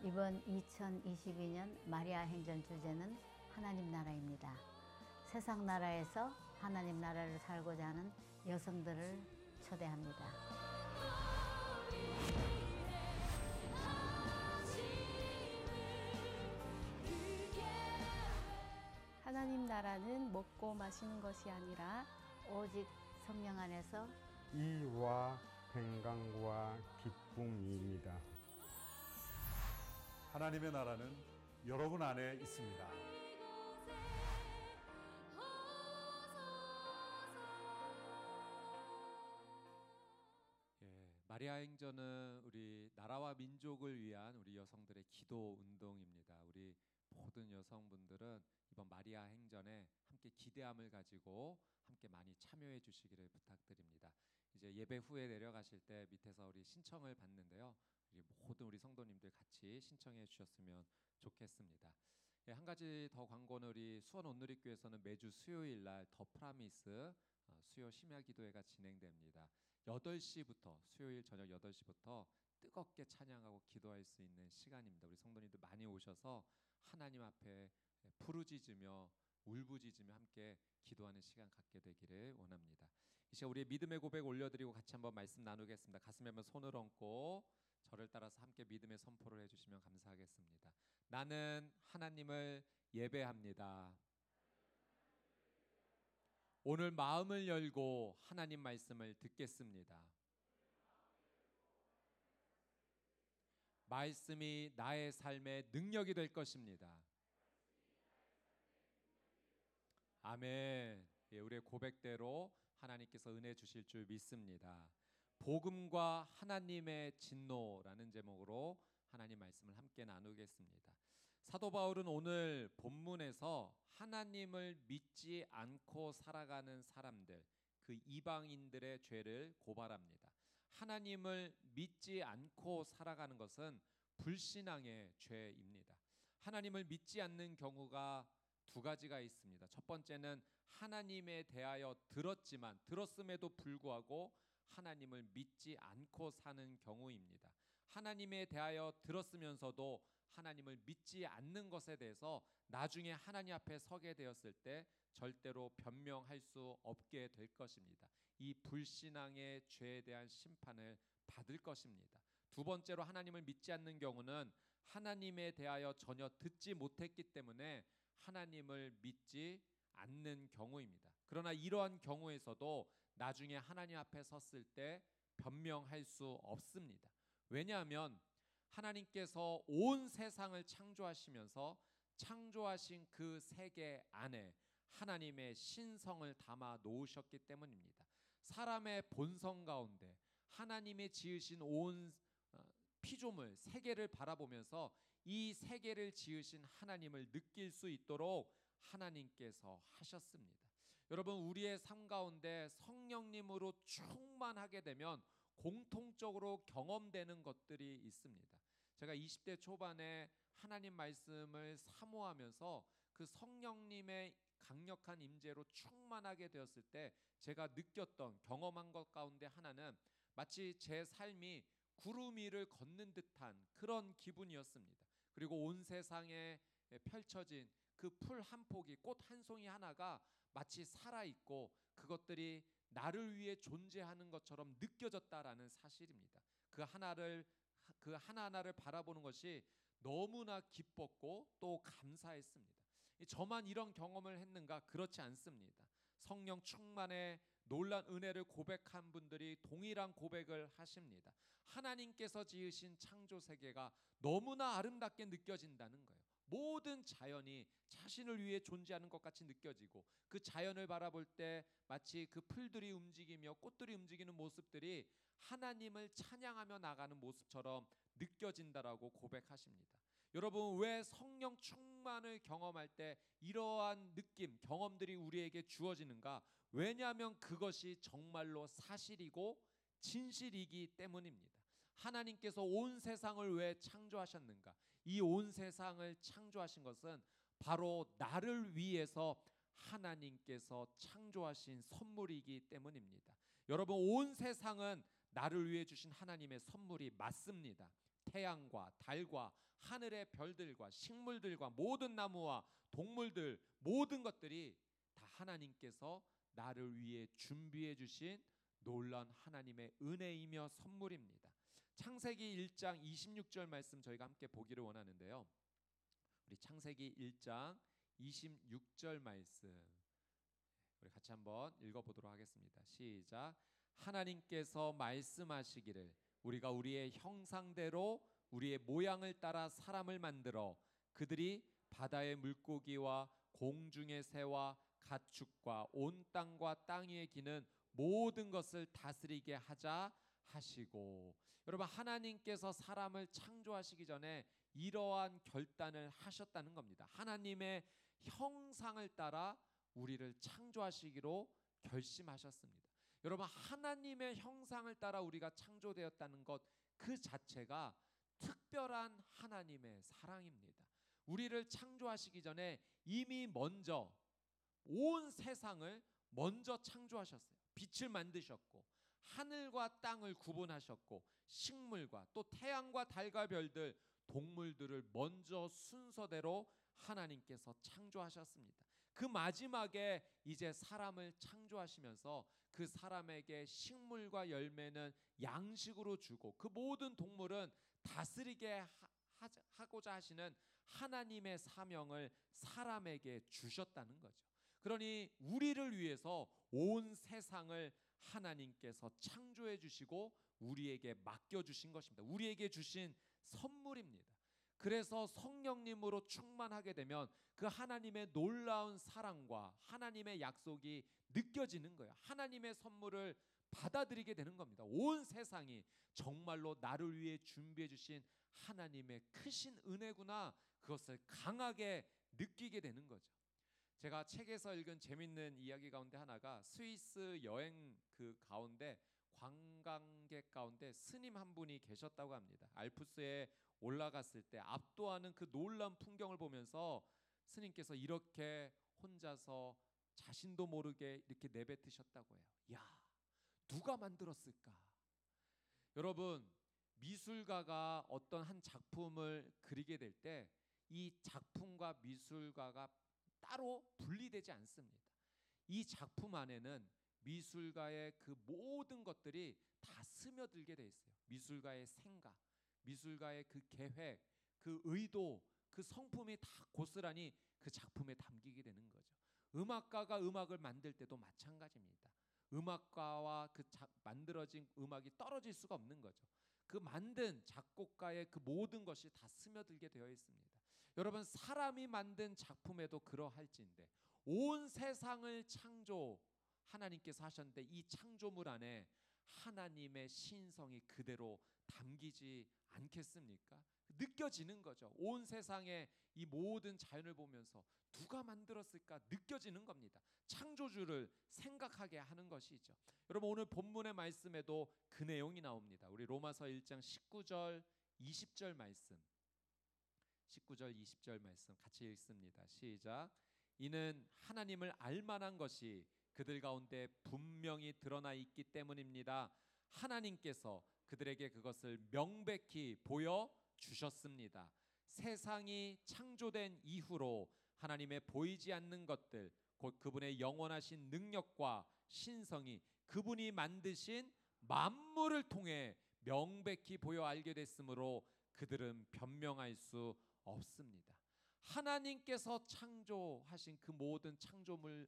이번 2022년 마리아 행전 주제는 하나님 나라입니다. 세상 나라에서 하나님 나라를 살고자 하는 여성들을 초대합니다. 하나님 나라는 먹고 마시는 것이 아니라 오직 성령 안에서 이와 평강과 기쁨입니다. 하나님의 나라는 여러분 안에 있습니다. 마리아 행전은 우리 나라와 민족을 위한 우리 여성들의 기도 운동입니다. 우리 모든 여성분들은 이번 마리아 행전에 함께 기대함을 가지고 함께 많이 참여해 주시기를 부탁드립니다. 이제 예배 후에 내려가실 때 밑에서 우리 신청을 받는데요. 모든 우리 성도님들 같이 신청해 주셨으면 좋겠습니다. 한 가지 더 광고는 우리 수원 온누리교회에서는 매주 수요일 날 더 프라미스 수요 심야 기도회가 진행됩니다. 8시부터 수요일 저녁 8시부터 뜨겁게 찬양하고 기도할 수 있는 시간입니다. 우리 성도님들 많이 오셔서 하나님 앞에 부르짖으며 울부짖으며 함께 기도하는 시간 갖게 되기를 원합니다. 이 시간 우리의 믿음의 고백 올려드리고 같이 한번 말씀 나누겠습니다. 가슴에 한번 손을 얹고 저를 따라서 함께 믿음의 선포를 해주시면 감사하겠습니다. 나는 하나님을 예배합니다. 오늘 마음을 열고 하나님 말씀을 듣겠습니다. 말씀이 나의 삶의 능력이 될 것입니다. 아멘. 우리의 고백대로 하나님께서 은혜 주실 줄 믿습니다. 복음과 하나님의 진노라는 제목으로 하나님 말씀을 함께 나누겠습니다. 사도 바울은 오늘 본문에서 하나님을 믿지 않고 살아가는 사람들, 그 이방인들의 죄를 고발합니다. 하나님을 믿지 않고 살아가는 것은 불신앙의 죄입니다. 하나님을 믿지 않는 경우가 두 가지가 있습니다. 첫 번째는 하나님에 대하여 들었음에도 불구하고 하나님을 믿지 않고 사는 경우입니다. 하나님에 대하여 들었으면서도 하나님을 믿지 않는 것에 대해서 나중에 하나님 앞에 서게 되었을 때 절대로 변명할 수 없게 될 것입니다. 이 불신앙의 죄에 대한 심판을 받을 것입니다. 두 번째로 하나님을 믿지 않는 경우는 하나님에 대하여 전혀 듣지 못했기 때문에 하나님을 믿지 않는 경우입니다. 그러나 이러한 경우에서도 나중에 하나님 앞에 섰을 때 변명할 수 없습니다. 왜냐하면 하나님께서 온 세상을 창조하시면서 창조하신 그 세계 안에 하나님의 신성을 담아 놓으셨기 때문입니다. 사람의 본성 가운데 하나님이 지으신 온 피조물 세계를 바라보면서 이 세계를 지으신 하나님을 느낄 수 있도록 하나님께서 하셨습니다. 여러분, 우리의 삶 가운데 성령님으로 충만하게 되면 공통적으로 경험되는 것들이 있습니다. 제가 20대 초반에 하나님 말씀을 사모하면서 그 성령님의 강력한 임재로 충만하게 되었을 때 제가 느꼈던 경험한 것 가운데 하나는 마치 제 삶이 구름 위를 걷는 듯한 그런 기분이었습니다. 그리고 온 세상에 펼쳐진 그 풀 한 포기, 꽃 한 송이 하나가 마치 살아있고 그것들이 나를 위해 존재하는 것처럼 느껴졌다라는 사실입니다. 그 하나하나를 바라보는 것이 너무나 기뻤고 또 감사했습니다. 저만 이런 경험을 했는가? 그렇지 않습니다. 성령 충만의 놀란 은혜를 고백한 분들이 동일한 고백을 하십니다. 하나님께서 지으신 창조 세계가 너무나 아름답게 느껴진다는 거예요. 모든 자연이 자신을 위해 존재하는 것 같이 느껴지고, 그 자연을 바라볼 때 마치 그 풀들이 움직이며 꽃들이 움직이는 모습들이 하나님을 찬양하며 나가는 모습처럼 느껴진다라고 고백하십니다. 여러분, 왜 성령 충만을 경험할 때 이러한 느낌, 경험들이 우리에게 주어지는가? 왜냐하면 그것이 정말로 사실이고 진실이기 때문입니다. 하나님께서 온 세상을 왜 창조하셨는가? 이 온 세상을 창조하신 것은 바로 나를 위해서 하나님께서 창조하신 선물이기 때문입니다. 여러분, 온 세상은 나를 위해 주신 하나님의 선물이 맞습니다. 태양과 달과 하늘의 별들과 식물들과 모든 나무와 동물들, 모든 것들이 다 하나님께서 나를 위해 준비해 주신 놀라운 하나님의 은혜이며 선물입니다. 창세기 1장 26절 말씀 저희가 함께 보기를 원하는데요. 우리 창세기 1장 26절 말씀 우리 같이 한번 읽어보도록 하겠습니다. 시작. 하나님께서 말씀하시기를 우리가 우리의 형상대로 우리의 모양을 따라 사람을 만들어 그들이 바다의 물고기와 공중의 새와 가축과 온 땅과 땅 위에 기는 모든 것을 다스리게 하자 하시고, 여러분, 하나님께서 사람을 창조하시기 전에 이러한 결단을 하셨다는 겁니다. 하나님의 형상을 따라 우리를 창조하시기로 결심하셨습니다. 여러분, 하나님의 형상을 따라 우리가 창조되었다는 것 그 자체가 특별한 하나님의 사랑입니다. 우리를 창조하시기 전에 이미 먼저 온 세상을 먼저 창조하셨어요. 빛을 만드셨고 하늘과 땅을 구분하셨고 식물과 또 태양과 달과 별들, 동물들을 먼저 순서대로 하나님께서 창조하셨습니다. 그 마지막에 이제 사람을 창조하시면서 그 사람에게 식물과 열매는 양식으로 주고 그 모든 동물은 다스리게 하고자 하시는 하나님의 사명을 사람에게 주셨다는 거죠. 그러니 우리를 위해서 온 세상을 하나님께서 창조해 주시고 우리에게 맡겨주신 것입니다. 우리에게 주신 선물입니다. 그래서 성령님으로 충만하게 되면 그 하나님의 놀라운 사랑과 하나님의 약속이 느껴지는 거예요. 하나님의 선물을 받아들이게 되는 겁니다. 온 세상이 정말로 나를 위해 준비해 주신 하나님의 크신 은혜구나, 그것을 강하게 느끼게 되는 거죠. 제가 책에서 읽은 재밌는 이야기 가운데 하나가 스위스 여행 그 가운데 관광객 가운데 스님 한 분이 계셨다고 합니다. 알프스에 올라갔을 때 압도하는 그 놀라운 풍경을 보면서 스님께서 이렇게 혼자서 자신도 모르게 이렇게 내뱉으셨다고 해요. 야, 누가 만들었을까? 여러분, 미술가가 어떤 한 작품을 그리게 될 때 이 작품과 미술가가 따로 분리되지 않습니다. 이 작품 안에는 미술가의 그 모든 것들이 다 스며들게 돼 있어요. 미술가의 생각, 미술가의 그 계획, 그 의도, 그 성품이 다 고스란히 그 작품에 담기게 되는 거죠. 음악가가 음악을 만들 때도 마찬가지입니다. 음악가와 그 만들어진 음악이 떨어질 수가 없는 거죠. 그 만든 작곡가의 그 모든 것이 다 스며들게 되어 있습니다. 여러분, 사람이 만든 작품에도 그러할진데 온 세상을 창조 하나님께서 하셨는데 이 창조물 안에 하나님의 신성이 그대로 담기지 않겠습니까? 느껴지는 거죠. 온 세상의 이 모든 자연을 보면서 누가 만들었을까 느껴지는 겁니다. 창조주를 생각하게 하는 것이죠. 여러분, 오늘 본문의 말씀에도 그 내용이 나옵니다. 우리 로마서 1장 19절 20절 말씀, 19절 20절 말씀 같이 읽습니다. 시작. 이는 하나님을 알만한 것이 그들 가운데 분명히 드러나 있기 때문입니다. 하나님께서 그들에게 그것을 명백히 보여 주셨습니다. 세상이 창조된 이후로 하나님의 보이지 않는 것들, 곧 그분의 영원하신 능력과 신성이 그분이 만드신 만물을 통해 명백히 보여 알게 됐으므로 그들은 변명할 수 없습니다. 하나님께서 창조하신 그 모든 창조물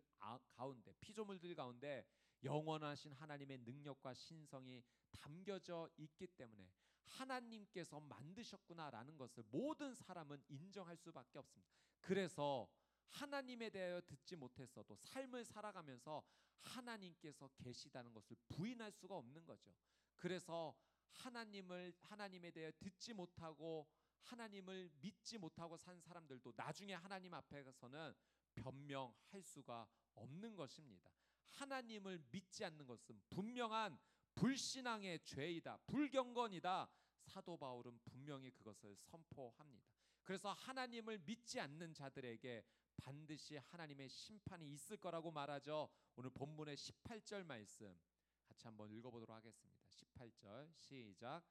가운데, 피조물들 가운데 영원하신 하나님의 능력과 신성이 담겨져 있기 때문에 하나님께서 만드셨구나라는 것을 모든 사람은 인정할 수밖에 없습니다. 그래서 하나님에 대하여 듣지 못했어도 삶을 살아가면서 하나님께서 계시다는 것을 부인할 수가 없는 거죠. 그래서 하나님에 대해 듣지 못하고 하나님을 믿지 못하고 산 사람들도 나중에 하나님 앞에서는 변명할 수가 없는 것입니다. 하나님을 믿지 않는 것은 분명한 불신앙의 죄이다, 불경건이다. 사도 바울은 분명히 그것을 선포합니다. 그래서 하나님을 믿지 않는 자들에게 반드시 하나님의 심판이 있을 거라고 말하죠. 오늘 본문의 18절 말씀 같이 한번 읽어보도록 하겠습니다. 18절 시작.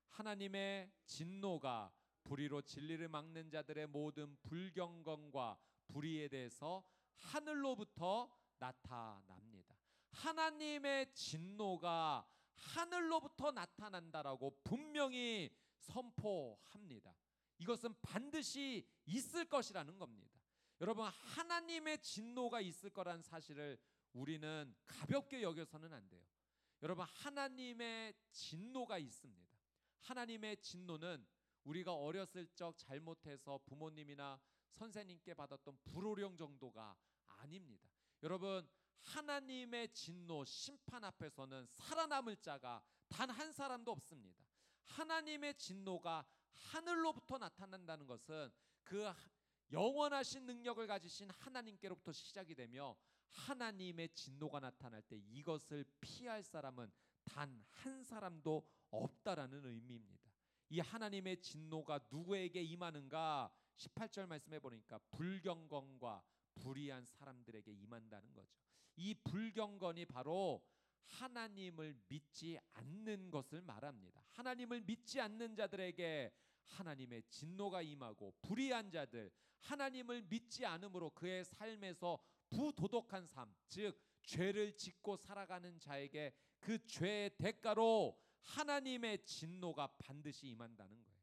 하나님의 진노가 불의로 진리를 막는 자들의 모든 불경건과 불의에 대해서 하늘로부터 나타납니다. 하나님의 진노가 하늘로부터 나타난다라고 분명히 선포합니다. 이것은 반드시 있을 것이라는 겁니다. 여러분, 하나님의 진노가 있을 거라는 사실을 우리는 가볍게 여겨서는 안 돼요. 여러분, 하나님의 진노가 있습니다. 하나님의 진노는 우리가 어렸을 적 잘못해서 부모님이나 선생님께 받았던 불호령 정도가 아닙니다. 여러분, 하나님의 진노, 심판 앞에서는 살아남을 자가 단 한 사람도 없습니다. 하나님의 진노가 하늘로부터 나타난다는 것은 그 영원하신 능력을 가지신 하나님께로부터 시작이 되며 하나님의 진노가 나타날 때 이것을 피할 사람은 단 한 사람도 없다라는 의미입니다. 이 하나님의 진노가 누구에게 임하는가? 18절 말씀해 보니까 불경건과 불의한 사람들에게 임한다는 거죠. 이 불경건이 바로 하나님을 믿지 않는 것을 말합니다. 하나님을 믿지 않는 자들에게 하나님의 진노가 임하고, 불의한 자들, 하나님을 믿지 않으므로 그의 삶에서 부도덕한 삶, 즉 죄를 짓고 살아가는 자에게 그 죄의 대가로 하나님의 진노가 반드시 임한다는 거예요.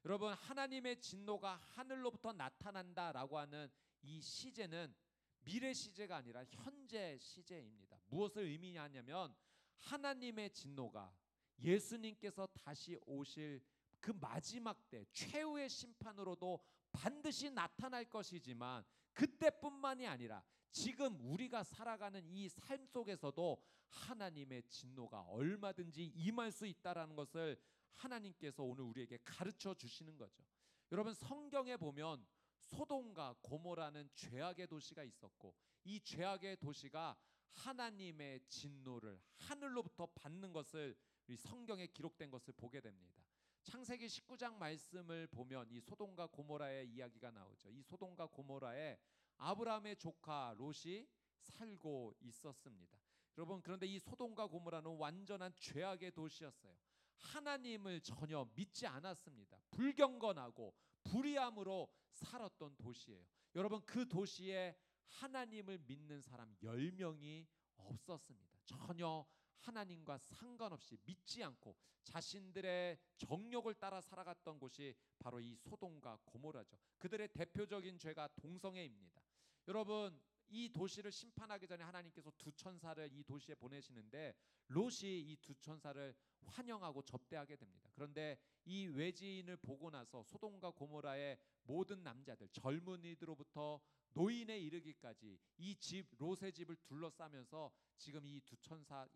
여러분, 하나님의 진노가 하늘로부터 나타난다라고 하는 이 시제는 미래 시제가 아니라 현재 시제입니다. 무엇을 의미하냐면 하나님의 진노가 예수님께서 다시 오실 그 마지막 때 최후의 심판으로도 반드시 나타날 것이지만 그때뿐만이 아니라 지금 우리가 살아가는 이 삶 속에서도 하나님의 진노가 얼마든지 임할 수 있다라는 것을 하나님께서 오늘 우리에게 가르쳐 주시는 거죠. 여러분, 성경에 보면 소돔과 고모라는 죄악의 도시가 있었고, 이 죄악의 도시가 하나님의 진노를 하늘로부터 받는 것을 이 성경에 기록된 것을 보게 됩니다. 창세기 19장 말씀을 보면 이 소돔과 고모라의 이야기가 나오죠. 이 소돔과 고모라에 아브라함의 조카 롯이 살고 있었습니다. 여러분, 그런데 이 소돔과 고모라는 완전한 죄악의 도시였어요. 하나님을 전혀 믿지 않았습니다. 불경건하고 불의함으로 살았던 도시예요. 여러분, 그 도시에 하나님을 믿는 사람 10명이 없었습니다. 전혀 하나님과 상관없이 믿지 않고 자신들의 정욕을 따라 살아갔던 곳이 바로 이 소돔과 고모라죠. 그들의 대표적인 죄가 동성애입니다. 여러분, 이 도시를 심판하기 전에 하나님께서 두 천사를 이 도시에 보내시는데 롯이 이 두 천사를 환영하고 접대하게 됩니다. 그런데 이 외지인을 보고 나서 소돔과 고모라의 모든 남자들, 젊은이들로부터 노인에 이르기까지 이 집, 롯의 집을 둘러싸면서 지금 이 두 천사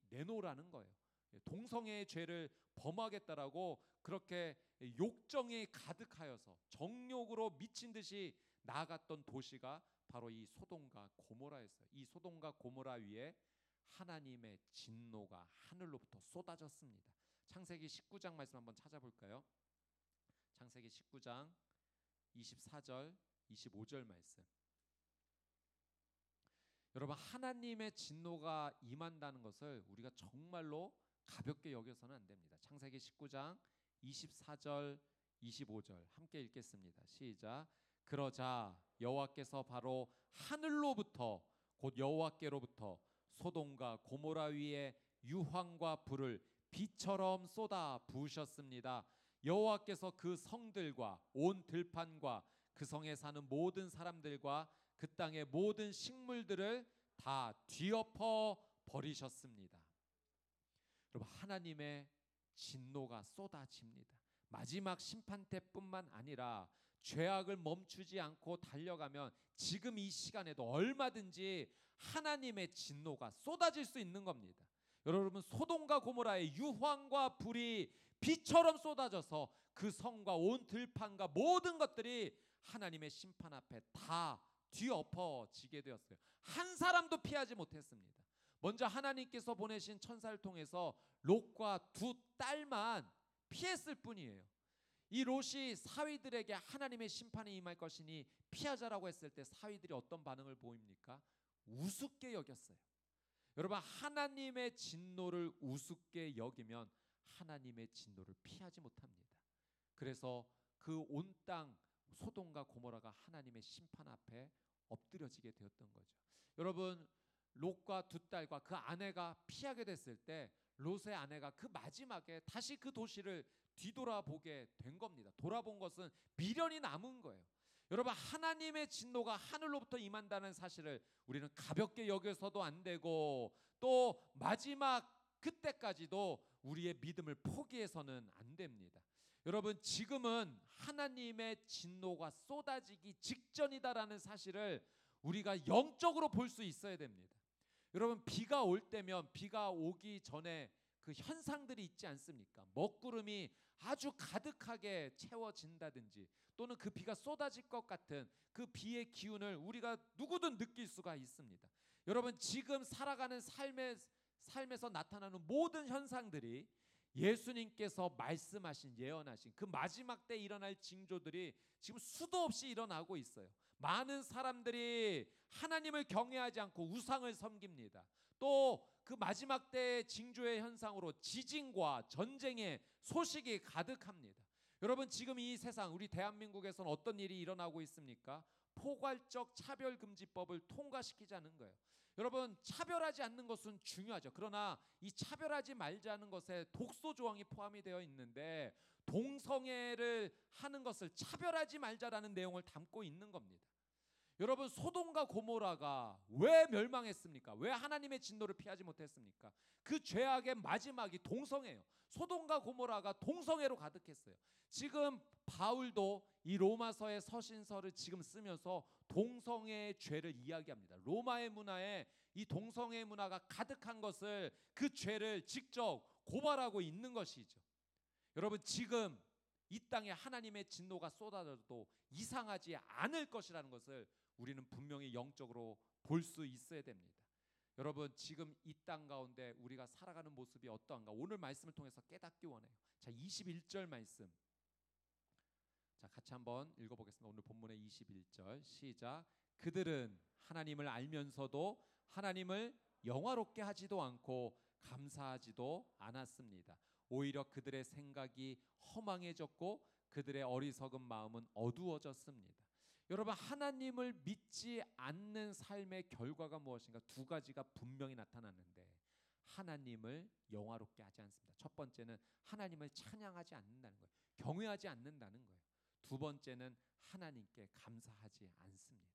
내놓으라는 거예요. 동성애의 죄를 범하겠다라고 그렇게 욕정에 가득하여서 정욕으로 미친 듯이 나아갔던 도시가 바로 이 소돔과 고모라였어요. 이 소돔과 고모라 위에 하나님의 진노가 하늘로부터 쏟아졌습니다. 창세기 19장 말씀 한번 찾아볼까요? 창세기 19장 24절 25절 말씀. 여러분, 하나님의 진노가 임한다는 것을 우리가 정말로 가볍게 여겨서는 안 됩니다. 창세기 19장 24절 25절 함께 읽겠습니다. 시작. 그러자 여호와께서 바로 하늘로부터 곧 여호와께로부터 소돔과 고모라 위에 유황과 불을 비처럼 쏟아 부으셨습니다. 여호와께서 그 성들과 온 들판과 그 성에 사는 모든 사람들과 그 땅의 모든 식물들을 다 뒤엎어 버리셨습니다. 여러분, 하나님의 진노가 쏟아집니다. 마지막 심판 때뿐만 아니라 죄악을 멈추지 않고 달려가면 지금 이 시간에도 얼마든지 하나님의 진노가 쏟아질 수 있는 겁니다. 여러분, 소돔과 고모라의 유황과 불이 비처럼 쏟아져서 그 성과 온 들판과 모든 것들이 하나님의 심판 앞에 다 뒤엎어지게 되었어요. 한 사람도 피하지 못했습니다. 먼저 하나님께서 보내신 천사를 통해서 롯과 두 딸만 피했을 뿐이에요. 이 롯이 사위들에게 하나님의 심판이 임할 것이니 피하자라고 했을 때 사위들이 어떤 반응을 보입니까? 우습게 여겼어요. 여러분, 하나님의 진노를 우습게 여기면 하나님의 진노를 피하지 못합니다. 그래서 그 온 땅 소돔과 고모라가 하나님의 심판 앞에 엎드려지게 되었던 거죠. 여러분, 롯과 두 딸과 그 아내가 피하게 됐을 때 롯의 아내가 그 마지막에 다시 그 도시를 뒤돌아보게 된 겁니다. 돌아본 것은 미련이 남은 거예요. 여러분, 하나님의 진노가 하늘로부터 임한다는 사실을 우리는 가볍게 여겨서도 안 되고, 또 마지막 그때까지도 우리의 믿음을 포기해서는 안 됩니다. 여러분, 지금은 하나님의 진노가 쏟아지기 직전이다라는 사실을 우리가 영적으로 볼 수 있어야 됩니다. 여러분, 비가 올 때면 비가 오기 전에 그 현상들이 있지 않습니까? 먹구름이 아주 가득하게 채워진다든지, 또는 그 비가 쏟아질 것 같은 그 비의 기운을 우리가 누구든 느낄 수가 있습니다. 여러분, 지금 살아가는 삶에서 나타나는 모든 현상들이 예수님께서 말씀하신, 예언하신 그 마지막 때 일어날 징조들이 지금 수도 없이 일어나고 있어요. 많은 사람들이 하나님을 경외하지 않고 우상을 섬깁니다. 또 그 마지막 때의 징조의 현상으로 지진과 전쟁의 소식이 가득합니다. 여러분, 지금 이 세상, 우리 대한민국에서는 어떤 일이 일어나고 있습니까? 포괄적 차별금지법을 통과시키자는 거예요. 여러분, 차별하지 않는 것은 중요하죠. 그러나 이 차별하지 말자는 것에 독소 조항이 포함이 되어 있는데, 동성애를 하는 것을 차별하지 말자라는 내용을 담고 있는 겁니다. 여러분, 소돔과 고모라가 왜 멸망했습니까? 왜 하나님의 진노를 피하지 못했습니까? 그 죄악의 마지막이 동성애예요. 소돔과 고모라가 동성애로 가득했어요. 지금 바울도 이 로마서의 서신서를 지금 쓰면서 동성애의 죄를 이야기합니다. 로마의 문화에 이 동성애 문화가 가득한 것을, 그 죄를 직접 고발하고 있는 것이죠. 여러분, 지금 이 땅에 하나님의 진노가 쏟아져도 이상하지 않을 것이라는 것을 우리는 분명히 영적으로 볼 수 있어야 됩니다. 여러분, 지금 이 땅 가운데 우리가 살아가는 모습이 어떠한가, 오늘 말씀을 통해서 깨닫기 원해요. 자, 21절 말씀, 자, 같이 한번 읽어보겠습니다. 오늘 본문의 21절 시작. 그들은 하나님을 알면서도 하나님을 영화롭게 하지도 않고 감사하지도 않았습니다. 오히려 그들의 생각이 허망해졌고 그들의 어리석은 마음은 어두워졌습니다. 여러분, 하나님을 믿지 않는 삶의 결과가 무엇인가? 두 가지가 분명히 나타났는데, 하나님을 영화롭게 하지 않습니다. 첫 번째는 하나님을 찬양하지 않는다는 거예요. 경외하지 않는다는 거예요. 두 번째는 하나님께 감사하지 않습니다.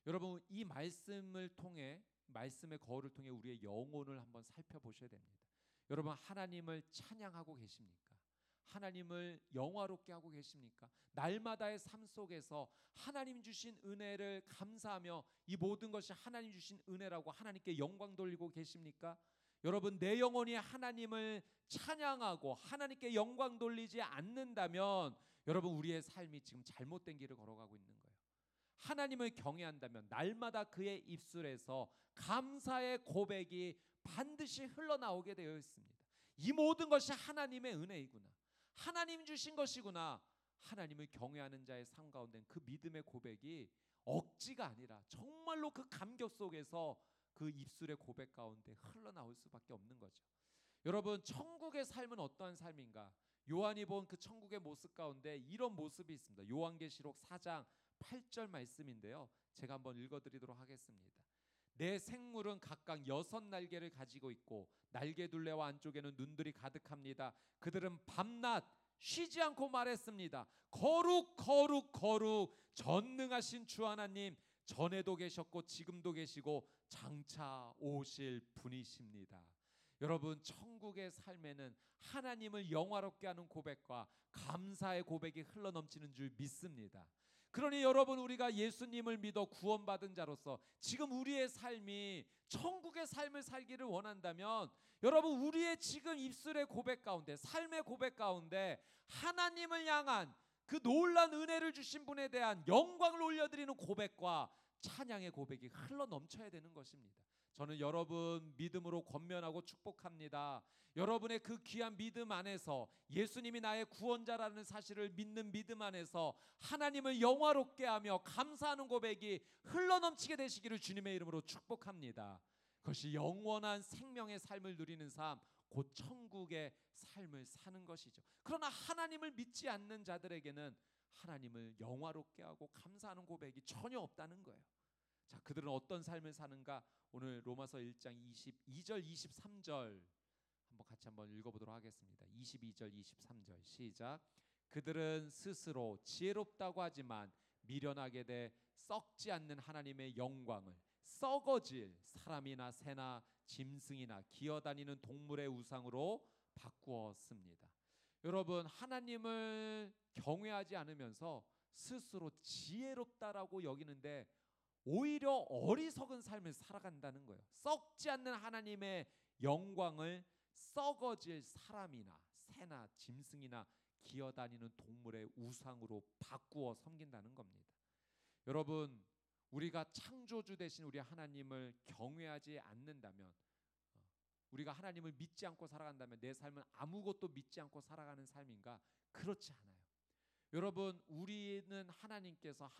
여러분, 이 말씀을 통해, 말씀의 거울을 통해 우리의 영혼을 한번 살펴보셔야 됩니다. 여러분, 하나님을 찬양하고 계십니까? 하나님을 영화롭게 하고 계십니까? 날마다의 삶 속에서 하나님 주신 은혜를 감사하며 이 모든 것이 하나님 주신 은혜라고 하나님께 영광 돌리고 계십니까? 여러분, 내 영혼이 하나님을 찬양하고 하나님께 영광 돌리지 않는다면 여러분, 우리의 삶이 지금 잘못된 길을 걸어가고 있는 거예요. 하나님을 경외한다면 날마다 그의 입술에서 감사의 고백이 반드시 흘러나오게 되어 있습니다. 이 모든 것이 하나님의 은혜이구나, 하나님 주신 것이구나. 하나님을 경외하는 자의 삶 가운데 그 믿음의 고백이 억지가 아니라 정말로 그 감격 속에서 그 입술의 고백 가운데 흘러나올 수밖에 없는 거죠. 여러분, 천국의 삶은 어떠한 삶인가? 요한이 본 그 천국의 모습 가운데 이런 모습이 있습니다. 요한계시록 4장 8절 말씀인데요, 제가 한번 읽어드리도록 하겠습니다. 내 생물은 각각 6날개를 가지고 있고 날개 둘레와 안쪽에는 눈들이 가득합니다. 그들은 밤낮 쉬지 않고 말했습니다. 거룩 거룩 거룩 전능하신 주 하나님, 전에도 계셨고 지금도 계시고 장차 오실 분이십니다. 여러분, 천국의 삶에는 하나님을 영화롭게 하는 고백과 감사의 고백이 흘러넘치는 줄 믿습니다. 그러니 여러분, 우리가 예수님을 믿어 구원받은 자로서 지금 우리의 삶이 천국의 삶을 살기를 원한다면, 여러분, 우리의 지금 입술의 고백 가운데, 삶의 고백 가운데 하나님을 향한 그 놀란 은혜를 주신 분에 대한 영광을 올려드리는 고백과 찬양의 고백이 흘러넘쳐야 되는 것입니다. 저는 여러분 믿음으로 권면하고 축복합니다. 여러분의 그 귀한 믿음 안에서, 예수님이 나의 구원자라는 사실을 믿는 믿음 안에서 하나님을 영화롭게 하며 감사하는 고백이 흘러넘치게 되시기를 주님의 이름으로 축복합니다. 그것이 영원한 생명의 삶을 누리는 삶, 곧 천국의 삶을 사는 것이죠. 그러나 하나님을 믿지 않는 자들에게는 하나님을 영화롭게 하고 감사하는 고백이 전혀 없다는 거예요. 자, 그들은 어떤 삶을 사는가? 오늘 로마서 1장 22절 23절 한번 읽어보도록 하겠습니다. 22절 23절 시작. 그들은 스스로 지혜롭다고 하지만 미련하게 돼 썩지 않는 하나님의 영광을 썩어질 사람이나 새나 짐승이나 기어다니는 동물의 우상으로 바꾸었습니다. 여러분, 하나님을 경외하지 않으면서 스스로 지혜롭다라고 여기는데 오히려 어리석은 삶을 살아간다는 거예요. 썩지 않는 하나님의 영광을 썩어질 사람이나 새나 짐승이나 기어다니는 동물의 우상으로 바꾸어 섬긴다는 겁니다. 여러분, 우리가 창조주 되신 우리 하나님을 경외하지 않는다면, 우리가 하나님을 믿지 않고 살아간다면 내 삶은 아무것도 믿지 않고 살아가는 삶인가? 그렇지 않아요. 여러분, 우리는 하나님께서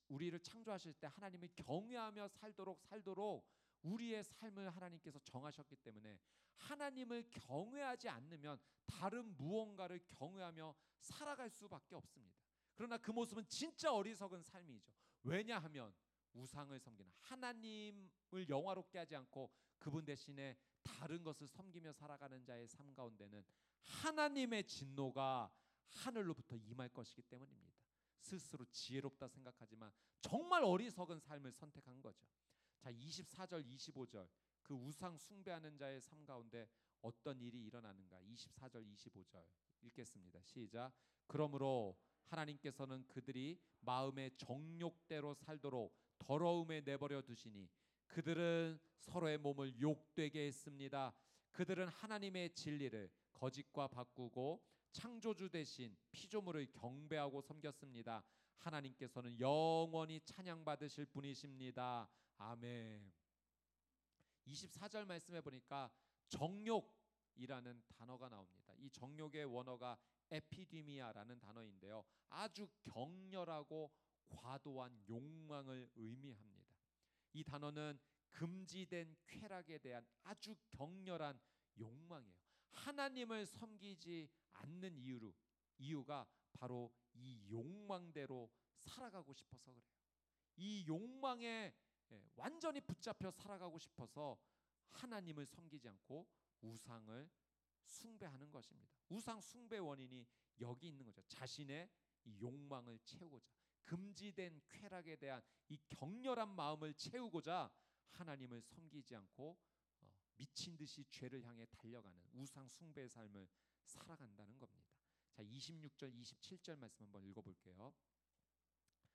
우리를 창조하실 때 하나님을 경외하며 살도록 우리의 삶을 하나님께서 정하셨기 때문에 하나님을 경외하지 않으면 다른 무언가를 경외하며 살아갈 수밖에 없습니다. 그러나 그 모습은 진짜 어리석은 삶이죠. 왜냐하면 우상을 섬기는, 하나님을 영화롭게 하지 않고 그분 대신에 다른 것을 섬기며 살아가는 자의 삶 가운데는 하나님의 진노가 하늘로부터 임할 것이기 때문입니다. 스스로 지혜롭다 생각하지만 정말 어리석은 삶을 선택한 거죠. 자, 24절 25절 그 우상 숭배하는 자의 삶 가운데 어떤 일이 일어나는가? 24절 25절 읽겠습니다. 시작. 그러므로 하나님께서는 그들이 마음의 정욕대로 살도록 더러움에 내버려 두시니 그들은 서로의 몸을 욕되게 했습니다. 그들은 하나님의 진리를 거짓과 바꾸고 창조주 대신 피조물을 경배하고 섬겼습니다. 하나님께서는 영원히 찬양받으실 분이십니다. 아멘. 24절 말씀해 보니까 정욕이라는 단어가 나옵니다. 이 정욕의 원어가 에피디미아라는 단어인데요, 아주 격렬하고 과도한 욕망을 의미합니다. 이 단어는 금지된 쾌락에 대한 아주 격렬한 욕망이에요. 하나님을 섬기지 않는 이유가 바로 이 욕망대로 살아가고 싶어서 그래요. 이 욕망에 완전히 붙잡혀 살아가고 싶어서 하나님을 섬기지 않고 우상을 숭배하는 것입니다. 우상 숭배 원인이 여기 있는 거죠. 자신의 이 욕망을 채우고자, 금지된 쾌락에 대한 이 격렬한 마음을 채우고자 하나님을 섬기지 않고 미친 듯이 죄를 향해 달려가는 우상 숭배의 삶을 살아간다는 겁니다. 자, 26절 27절 말씀 한번 읽어볼게요.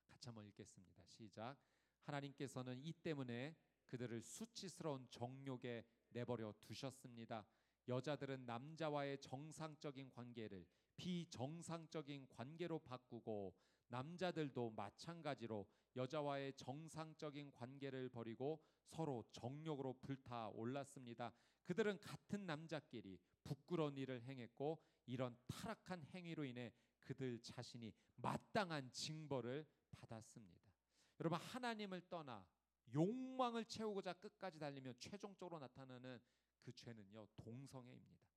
같이 한번 읽겠습니다. 시작. 하나님께서는 이 때문에 그들을 수치스러운 정욕에 내버려 두셨습니다. 여자들은 남자와의 정상적인 관계를 비정상적인 관계로 바꾸고 남자들도 마찬가지로 여자와의 정상적인 관계를 버리고 서로 정욕으로 불타올랐습니다. 그들은 같은 남자끼리 부끄러운 일을 행했고 이런 타락한 행위로 인해 그들 자신이 마땅한 징벌을 받았습니다. 여러분, 하나님을 떠나 욕망을 채우고자 끝까지 달리며 최종적으로 나타나는 그 죄는요, 동성애입니다.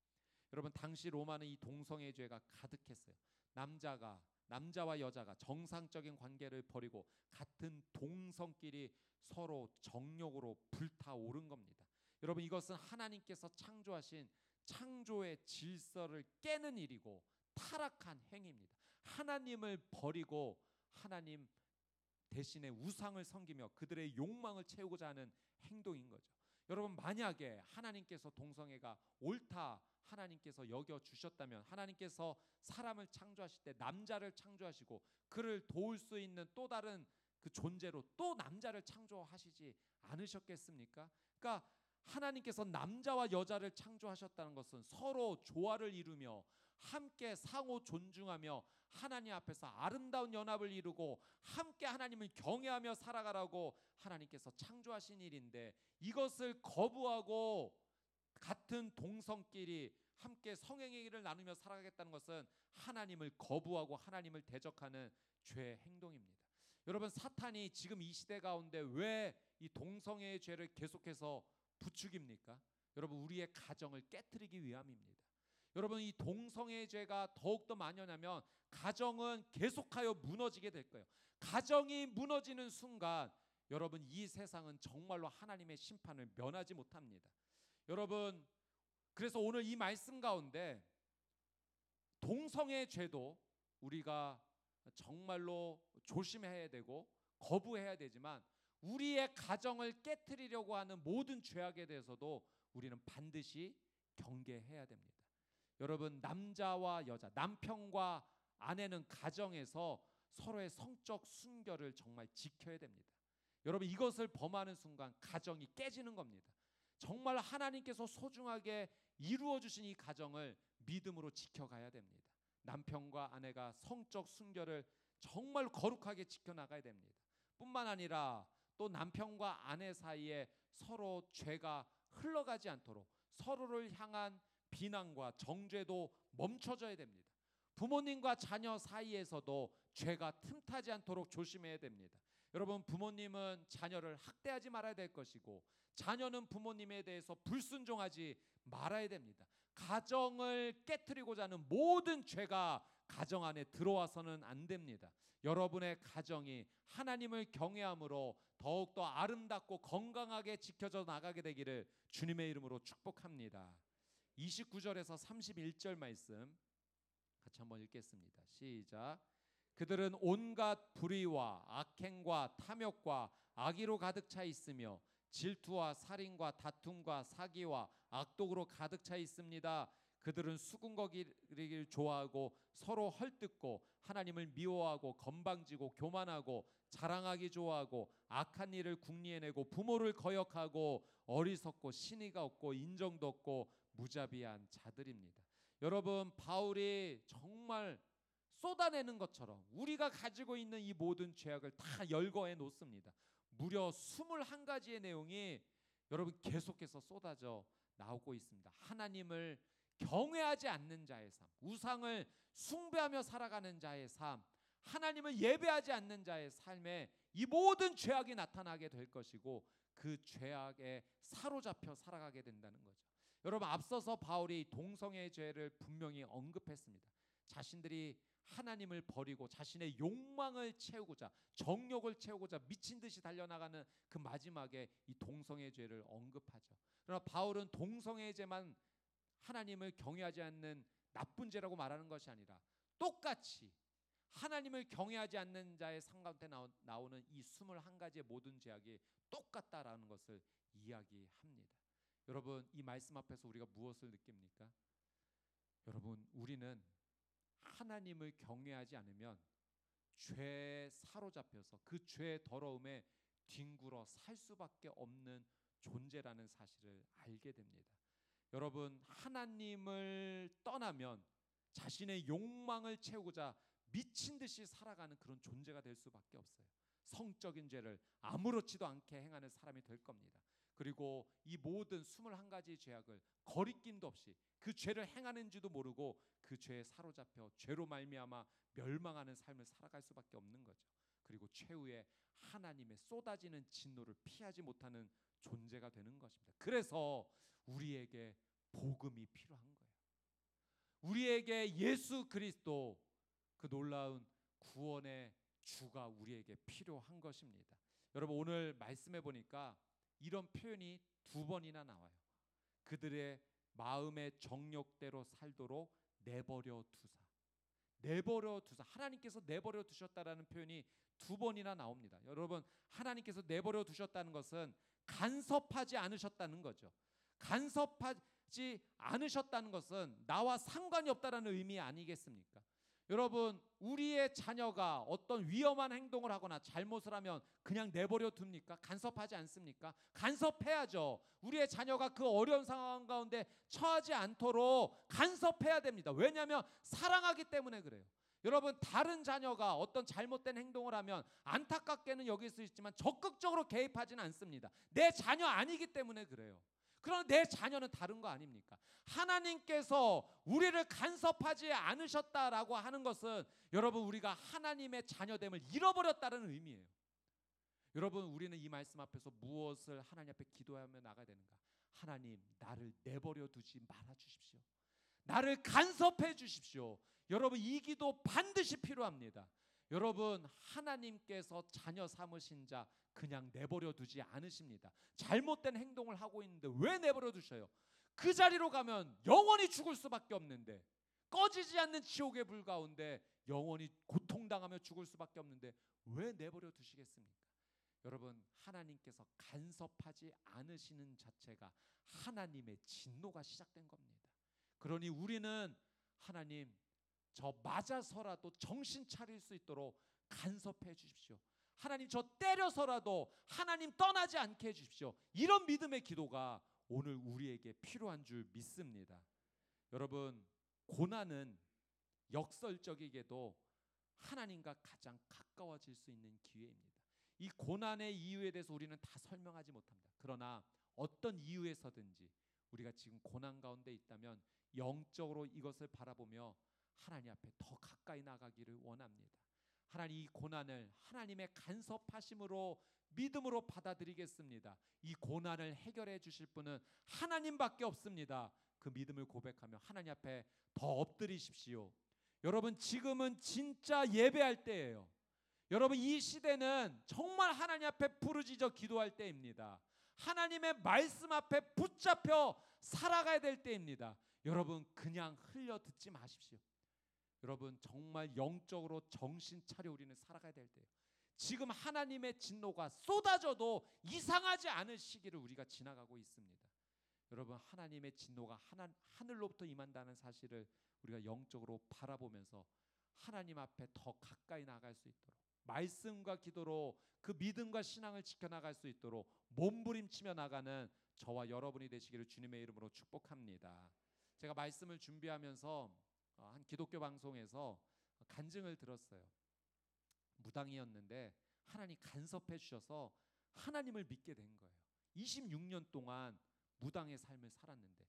여러분, 당시 로마는 이 동성애 죄가 가득했어요. 남자와 여자가 정상적인 관계를 버리고 같은 동성끼리 서로 정욕으로 불타오른 겁니다. 여러분, 이것은 하나님께서 창조하신 창조의 질서를 깨는 일이고 타락한 행위입니다. 하나님을 버리고 하나님 대신에 우상을 섬기며 그들의 욕망을 채우고자 하는 행동인 거죠. 여러분, 만약에 하나님께서 동성애가 옳다 하나님께서 여겨 주셨다면, 하나님께서 사람을 창조하실 때 남자를 창조하시고 그를 도울 수 있는 또 다른 그 존재로 또 남자를 창조하시지 않으셨겠습니까? 그러니까 하나님께서 남자와 여자를 창조하셨다는 것은 서로 조화를 이루며 함께 상호 존중하며 하나님 앞에서 아름다운 연합을 이루고 함께 하나님을 경외하며 살아가라고 하나님께서 창조하신 일인데, 이것을 거부하고 같은 동성끼리 함께 성행위를 나누며 살아가겠다는 것은 하나님을 거부하고 하나님을 대적하는 죄의 행동입니다. 여러분, 사탄이 지금 이 시대 가운데 왜 이 동성애의 죄를 계속해서 부추깁니까? 여러분, 우리의 가정을 깨트리기 위함입니다. 여러분, 이 동성애의 죄가 더욱더 만연하면 가정은 계속하여 무너지게 될 거예요. 가정이 무너지는 순간 여러분, 이 세상은 정말로 하나님의 심판을 면하지 못합니다. 여러분, 그래서 오늘 이 말씀 가운데 동성애의 죄도 우리가 정말로 조심해야 되고 거부해야 되지만, 우리의 가정을 깨트리려고 하는 모든 죄악에 대해서도 우리는 반드시 경계해야 됩니다. 여러분, 남자와 여자, 남편과 아내는 가정에서 서로의 성적 순결을 정말 지켜야 됩니다. 여러분, 이것을 범하는 순간 가정이 깨지는 겁니다. 정말 하나님께서 소중하게 이루어 주신 이 가정을 믿음으로 지켜가야 됩니다. 남편과 아내가 성적 순결을 정말 거룩하게 지켜나가야 됩니다. 뿐만 아니라 또 남편과 아내 사이에 서로 죄가 흘러가지 않도록 서로를 향한 비난과 정죄도 멈춰져야 됩니다. 부모님과 자녀 사이에서도 죄가 틈타지 않도록 조심해야 됩니다. 여러분, 부모님은 자녀를 학대하지 말아야 될 것이고 자녀는 부모님에 대해서 불순종하지 말아야 됩니다. 가정을 깨트리고자 하는 모든 죄가 가정 안에 들어와서는 안 됩니다. 여러분의 가정이 하나님을 경외함으로 더욱더 아름답고 건강하게 지켜져 나가게 되기를 주님의 이름으로 축복합니다. 29절에서 31절 말씀 같이 한번 읽겠습니다. 시작. 그들은 온갖 불의와 악행과 탐욕과 악의로 가득 차 있으며 질투와 살인과 다툼과 사기와 악독으로 가득 차 있습니다. 그들은 수군거리기를 좋아하고 서로 헐뜯고 하나님을 미워하고 건방지고 교만하고 자랑하기 좋아하고 악한 일을 궁리해내고 부모를 거역하고 어리석고 신의가 없고 인정도 없고 무자비한 자들입니다. 여러분, 바울이 정말 쏟아내는 것처럼 우리가 가지고 있는 이 모든 죄악을 다 열거해 놓습니다. 무려 21가지의 내용이 여러분 계속해서 쏟아져 나오고 있습니다. 하나님을 경외하지 않는 자의 삶, 우상을 숭배하며 살아가는 자의 삶, 하나님을 예배하지 않는 자의 삶에 이 모든 죄악이 나타나게 될 것이고 그 죄악에 사로잡혀 살아가게 된다는 거죠. 여러분, 앞서서 바울이 동성애의 죄를 분명히 언급했습니다. 자신들이 하나님을 버리고 자신의 욕망을 채우고자, 정욕을 채우고자 미친 듯이 달려나가는 그 마지막에 이 동성애의 죄를 언급하죠. 그러나 바울은 동성애의 죄만 하나님을 경외하지 않는 나쁜 죄라고 말하는 것이 아니라 똑같이 하나님을 경외하지 않는 자의 삶 가운데 나오는 이 21가지의 모든 죄악이 똑같다라는 것을 이야기합니다. 여러분, 이 말씀 앞에서 우리가 무엇을 느낍니까? 여러분, 우리는 하나님을 경외하지 않으면 죄에 사로잡혀서 그 죄의 더러움에 뒹굴어 살 수밖에 없는 존재라는 사실을 알게 됩니다. 여러분, 하나님을 떠나면 자신의 욕망을 채우고자 미친 듯이 살아가는 그런 존재가 될 수밖에 없어요. 성적인 죄를 아무렇지도 않게 행하는 사람이 될 겁니다. 그리고 이 모든 21가지 죄악을 거리낌도 없이 그 죄를 행하는지도 모르고 그 죄에 사로잡혀 죄로 말미암아 멸망하는 삶을 살아갈 수밖에 없는 거죠. 그리고 최후에 하나님의 쏟아지는 진노를 피하지 못하는 존재가 되는 것입니다. 그래서 우리에게 복음이 필요한 거예요. 우리에게 예수 그리스도, 그 놀라운 구원의 주가 우리에게 필요한 것입니다. 여러분 오늘 말씀해 보니까 이런 표현이 2번이나 나와요. 그들의 마음의 정욕대로 살도록 내버려 두사. 내버려 두사. 하나님께서 내버려 두셨다라는 표현이 2번이나 나옵니다. 여러분 하나님께서 내버려 두셨다는 것은 간섭하지 않으셨다는 거죠. 간섭하지 않으셨다는 것은 나와 상관이 없다라는 의미 아니겠습니까? 여러분 우리의 자녀가 어떤 위험한 행동을 하거나 잘못을 하면 그냥 내버려 둡니까? 간섭하지 않습니까? 간섭해야죠. 우리의 자녀가 그 어려운 상황 가운데 처하지 않도록 간섭해야 됩니다. 왜냐하면 사랑하기 때문에 그래요. 여러분 다른 자녀가 어떤 잘못된 행동을 하면 안타깝게는 여길 수 있지만 적극적으로 개입하지는 않습니다. 내 자녀 아니기 때문에 그래요. 그러나 내 자녀는 다른 거 아닙니까? 하나님께서 우리를 간섭하지 않으셨다라고 하는 것은 여러분 우리가 하나님의 자녀됨을 잃어버렸다는 의미예요. 여러분 우리는 이 말씀 앞에서 무엇을 하나님 앞에 기도하며 나가야 되는가? 하나님 나를 내버려 두지 말아 주십시오. 나를 간섭해 주십시오. 여러분 이 기도 반드시 필요합니다. 여러분 하나님께서 자녀 삼으신 자 그냥 내버려 두지 않으십니다. 잘못된 행동을 하고 있는데 왜 내버려 두셔요? 그 자리로 가면 영원히 죽을 수밖에 없는데, 꺼지지 않는 지옥의 불 가운데 영원히 고통당하며 죽을 수밖에 없는데 왜 내버려 두시겠습니까? 여러분 하나님께서 간섭하지 않으시는 자체가 하나님의 진노가 시작된 겁니다. 그러니 우리는 하나님 저 맞아서라도 정신 차릴 수 있도록 간섭해 주십시오. 하나님 저 때려서라도 하나님 떠나지 않게 해주십시오. 이런 믿음의 기도가 오늘 우리에게 필요한 줄 믿습니다. 여러분 고난은 역설적이게도 하나님과 가장 가까워질 수 있는 기회입니다. 이 고난의 이유에 대해서 우리는 다 설명하지 못합니다. 그러나 어떤 이유에서든지 우리가 지금 고난 가운데 있다면 영적으로 이것을 바라보며 하나님 앞에 더 가까이 나가기를 원합니다. 하나님 이 고난을 하나님의 간섭하심으로 믿음으로 받아들이겠습니다. 이 고난을 해결해 주실 분은 하나님밖에 없습니다. 그 믿음을 고백하며 하나님 앞에 더 엎드리십시오. 여러분 지금은 진짜 예배할 때예요. 여러분 이 시대는 정말 하나님 앞에 부르짖어 기도할 때입니다. 하나님의 말씀 앞에 붙잡혀 살아가야 될 때입니다. 여러분 그냥 흘려 듣지 마십시오. 여러분 정말 영적으로 정신 차려 우리는 살아가야 될 때예요. 지금 하나님의 진노가 쏟아져도 이상하지 않은 시기를 우리가 지나가고 있습니다. 여러분 하나님의 진노가 하늘로부터 임한다는 사실을 우리가 영적으로 바라보면서 하나님 앞에 더 가까이 나갈 수 있도록 말씀과 기도로 그 믿음과 신앙을 지켜나갈 수 있도록 몸부림치며 나가는 저와 여러분이 되시기를 주님의 이름으로 축복합니다. 제가 말씀을 준비하면서 한 기독교 방송에서 간증을 들었어요. 무당이었는데 하나님 간섭해 주셔서 하나님을 믿게 된 거예요. 26년 동안 무당의 삶을 살았는데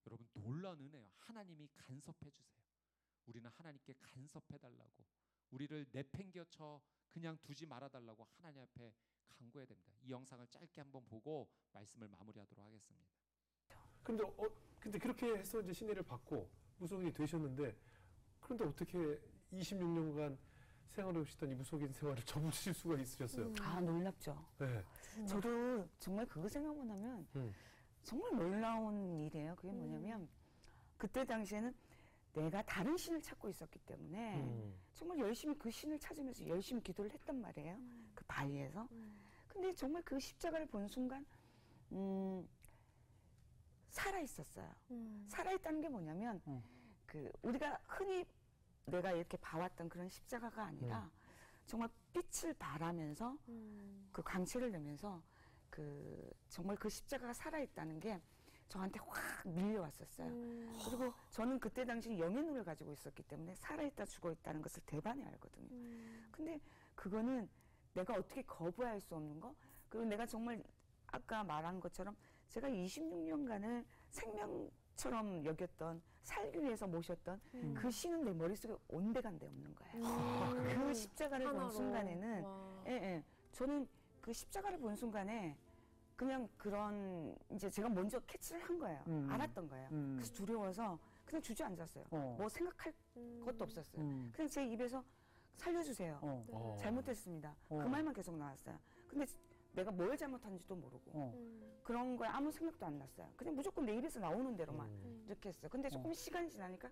여러분 놀라운 은혜요. 하나님이 간섭해 주세요. 우리는 하나님께 간섭해 달라고, 우리를 내팽겨쳐 그냥 두지 말아 달라고 하나님 앞에 간구해야 됩니다. 이 영상을 짧게 한번 보고 말씀을 마무리하도록 하겠습니다. 근데 그렇게 해서 이제 신뢰를 받고 무속인이 되셨는데, 그런데 어떻게 26년간 생활해 오시던 이 무속인 생활을 접으실 수가 있으셨어요? 아 놀랍죠. 네. 저도 정말 그거 생각만 하면 정말 놀라운 일이에요. 그게 뭐냐면 그때 당시에는 내가 다른 신을 찾고 있었기 때문에 정말 열심히 그 신을 찾으면서 열심히 기도를 했단 말이에요. 그 바위에서. 근데 정말 그 십자가를 본 순간 살아있었어요. 살아있다는 게 뭐냐면 그 우리가 흔히 내가 이렇게 봐왔던 그런 십자가가 아니라 정말 빛을 발하면서 그 광채를 내면서 그 정말 그 십자가가 살아있다는 게 저한테 확 밀려왔었어요. 그리고 저는 그때 당시 영의 눈을 가지고 있었기 때문에 살아있다 죽어있다는 것을 대반에 알거든요. 근데 그거는 내가 어떻게 거부할 수 없는 거, 그리고 내가 정말 아까 말한 것처럼 제가 26년간을 생명처럼 여겼던, 살기 위해서 모셨던 그 신은 내 머릿속에 온데간데 없는 거예요. 그 십자가를 본 순간에는 저는 그 십자가를 본 순간에 그냥 그런 이제 제가 먼저 캐치를 한 거예요. 알았던 거예요. 그래서 두려워서 그냥 주저앉았어요. 뭐 생각할 것도 없었어요. 그냥 제 입에서 살려주세요. 잘못했습니다. 그 말만 계속 나왔어요. 근데 내가 뭘 잘못한지도 모르고 그런 거에 아무 생각도 안 났어요. 그냥 무조건 내 입에서 나오는 대로만 이렇게 했어요. 근데 조금 시간이 지나니까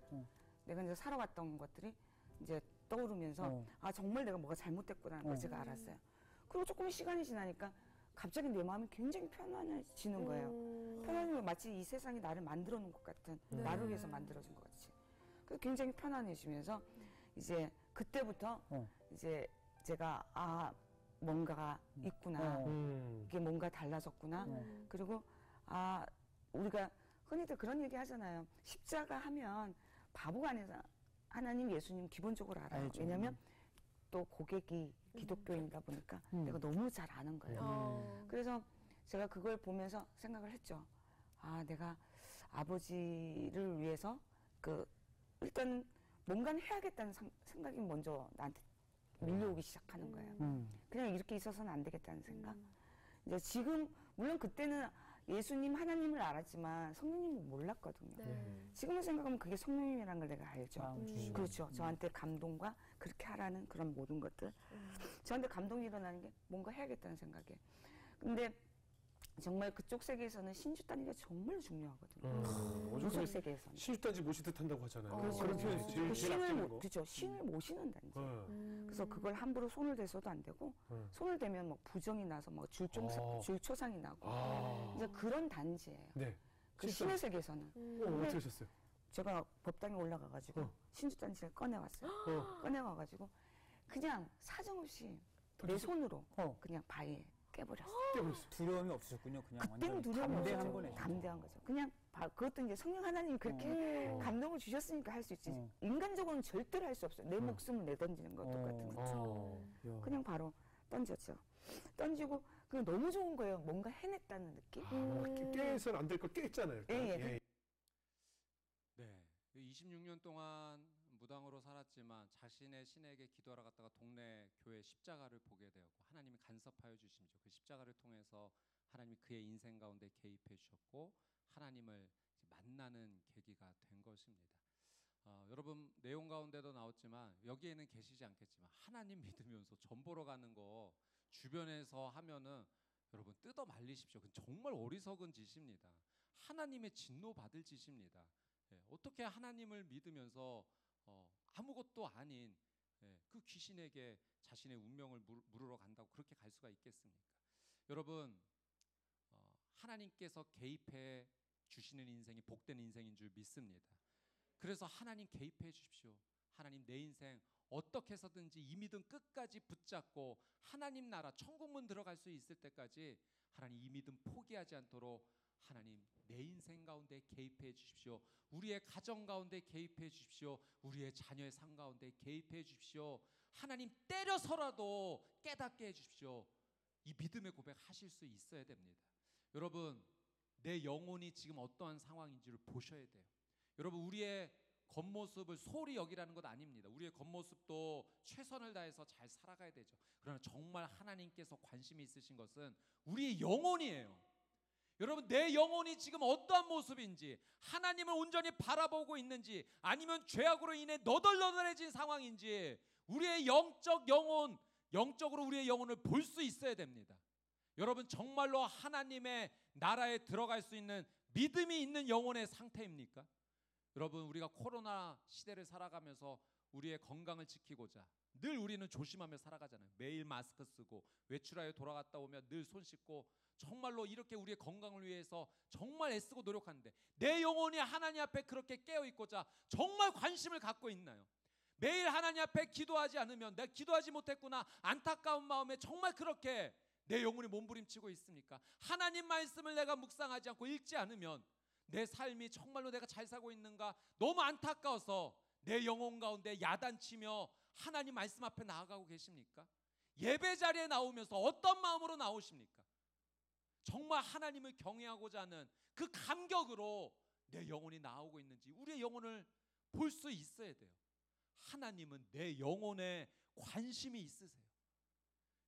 내가 이제 살아왔던 것들이 이제 떠오르면서 아 정말 내가 뭐가 잘못됐구나라는 걸 제가 알았어요. 그리고 조금 시간이 지나니까 갑자기 내 마음이 굉장히 편안해지는 거예요. 편안해지면 마치 이 세상이 나를 만들어 놓은 것 같은, 나를 위해서 만들어진 것 같이. 그래서 굉장히 편안해지면서 이제 그때부터 이제 제가 아 뭔가가 있구나, 이게 뭔가 달라졌구나. 그리고 아 우리가 흔히들 그런 얘기 하잖아요. 십자가 하면 바보가 아니라 하나님, 예수님 기본적으로 알아요. 알죠. 왜냐면 또 고객이 기독교인이다 보니까 내가 너무 잘 아는 거예요. 그래서 제가 그걸 보면서 생각을 했죠. 아, 내가 아버지를 위해서 일단 뭔가는 해야겠다는 생각이 먼저 나한테 밀려오기 시작하는 거예요. 그냥 이렇게 있어서는 안 되겠다는 생각. 이제 지금 물론 그때는 예수님, 하나님을 알았지만 성령님을 몰랐거든요. 지금은 생각하면 그게 성령님이라는 걸 내가 알죠. 그렇죠. 저한테 감동과 그렇게 하라는 그런 모든 것들. 저한테 감동이 일어나는 게 뭔가 해야겠다는 생각에. 근데 정말 그쪽 세계에서는 신주 단위가 정말 중요하거든요. 그쪽 세계에서는. 신주단지 모시듯 한다고 하잖아요. 그렇죠. 그런 표현이 제일 아끼는 거. 그렇죠. 신을 모시는 단지. 그래서 그걸 함부로 손을 대서도 안 되고 손을 대면 뭐 부정이 나서 뭐 줄초상이 나고 이제 그런 단지예요. 네. 그 신의 세계에서는. 어떻게 하셨어요? 제가 법당에 올라가가지고 신주단지를 꺼내왔어요. 꺼내와가지고 그냥 사정없이 내 손으로 그냥 바위에 깨버렸어요. 두려움이 없으셨군요. 그냥 그때는 완전히 두려움이 담대한 없었죠. 거네. 담대한 거죠. 그냥 그것도 이제 성령 하나님이 그렇게 감동을 주셨으니까 할 수 있지. 인간적으로는 절대로 할 수 없어요. 내 목숨을 내던지는 것 똑같은 거죠. 그냥 바로 던졌죠. 던지고 그냥 너무 좋은 거예요. 뭔가 해냈다는 느낌. 깨서는 안 될 걸 깼잖아요. 예. 네, 26년 동안 무당으로 살았지만 자신의 신에게 기도하러 갔다가 동네 교회 십자가를 보게 되었고 하나님이 간섭하여 주심죠. 그 십자가를 통해서 하나님이 그의 인생 가운데 개입해 주셨고 하나님을 만나는 계기가 된 것입니다. 여러분 내용 가운데도 나왔지만 여기에는 계시지 않겠지만 하나님 믿으면서 전 보러 가는 거 주변에서 하면은 여러분 뜯어 말리십시오. 그건 정말 어리석은 짓입니다. 하나님의 진노 받을 짓입니다. 어떻게 하나님을 믿으면서 아무것도 아닌 그 귀신에게 자신의 운명을 물으러 간다고 그렇게 갈 수가 있겠습니까? 여러분 하나님께서 개입해 주시는 인생이 복된 인생인 줄 믿습니다. 그래서 하나님 개입해 주십시오. 하나님 내 인생 어떻게 해서든지 이 믿음 끝까지 붙잡고 하나님 나라 천국문 들어갈 수 있을 때까지 하나님 이 믿음 포기하지 않도록 하나님 내 인생 가운데 개입해 주십시오. 우리의 가정 가운데 개입해 주십시오. 우리의 자녀의 삶 가운데 개입해 주십시오. 하나님 때려서라도 깨닫게 해 주십시오. 이 믿음의 고백하실 수 있어야 됩니다. 여러분 내 영혼이 지금 어떠한 상황인지를 보셔야 돼요. 여러분 우리의 겉모습을 소홀히 여기라는 것 아닙니다. 우리의 겉모습도 최선을 다해서 잘 살아가야 되죠. 그러나 정말 하나님께서 관심이 있으신 것은 우리의 영혼이에요. 여러분 내 영혼이 지금 어떠한 모습인지 하나님을 온전히 바라보고 있는지 아니면 죄악으로 인해 너덜너덜해진 상황인지 우리의 영적 영혼, 영적으로 우리의 영혼을 볼 수 있어야 됩니다. 여러분 정말로 하나님의 나라에 들어갈 수 있는 믿음이 있는 영혼의 상태입니까? 여러분 우리가 코로나 시대를 살아가면서 우리의 건강을 지키고자 늘 우리는 조심하며 살아가잖아요. 매일 마스크 쓰고 외출하여 돌아갔다 오면 늘 손 씻고 정말로 이렇게 우리의 건강을 위해서 정말 애쓰고 노력하는데 내 영혼이 하나님 앞에 그렇게 깨어있고자 정말 관심을 갖고 있나요? 매일 하나님 앞에 기도하지 않으면 내가 기도하지 못했구나 안타까운 마음에 정말 그렇게 내 영혼이 몸부림치고 있습니까? 하나님 말씀을 내가 묵상하지 않고 읽지 않으면 내 삶이 정말로 내가 잘 살고 있는가 너무 안타까워서 내 영혼 가운데 야단치며 하나님 말씀 앞에 나아가고 계십니까? 예배 자리에 나오면서 어떤 마음으로 나오십니까? 정말 하나님을 경외하고자 하는 그 감격으로 내 영혼이 나오고 있는지 우리의 영혼을 볼 수 있어야 돼요. 하나님은 내 영혼에 관심이 있으세요.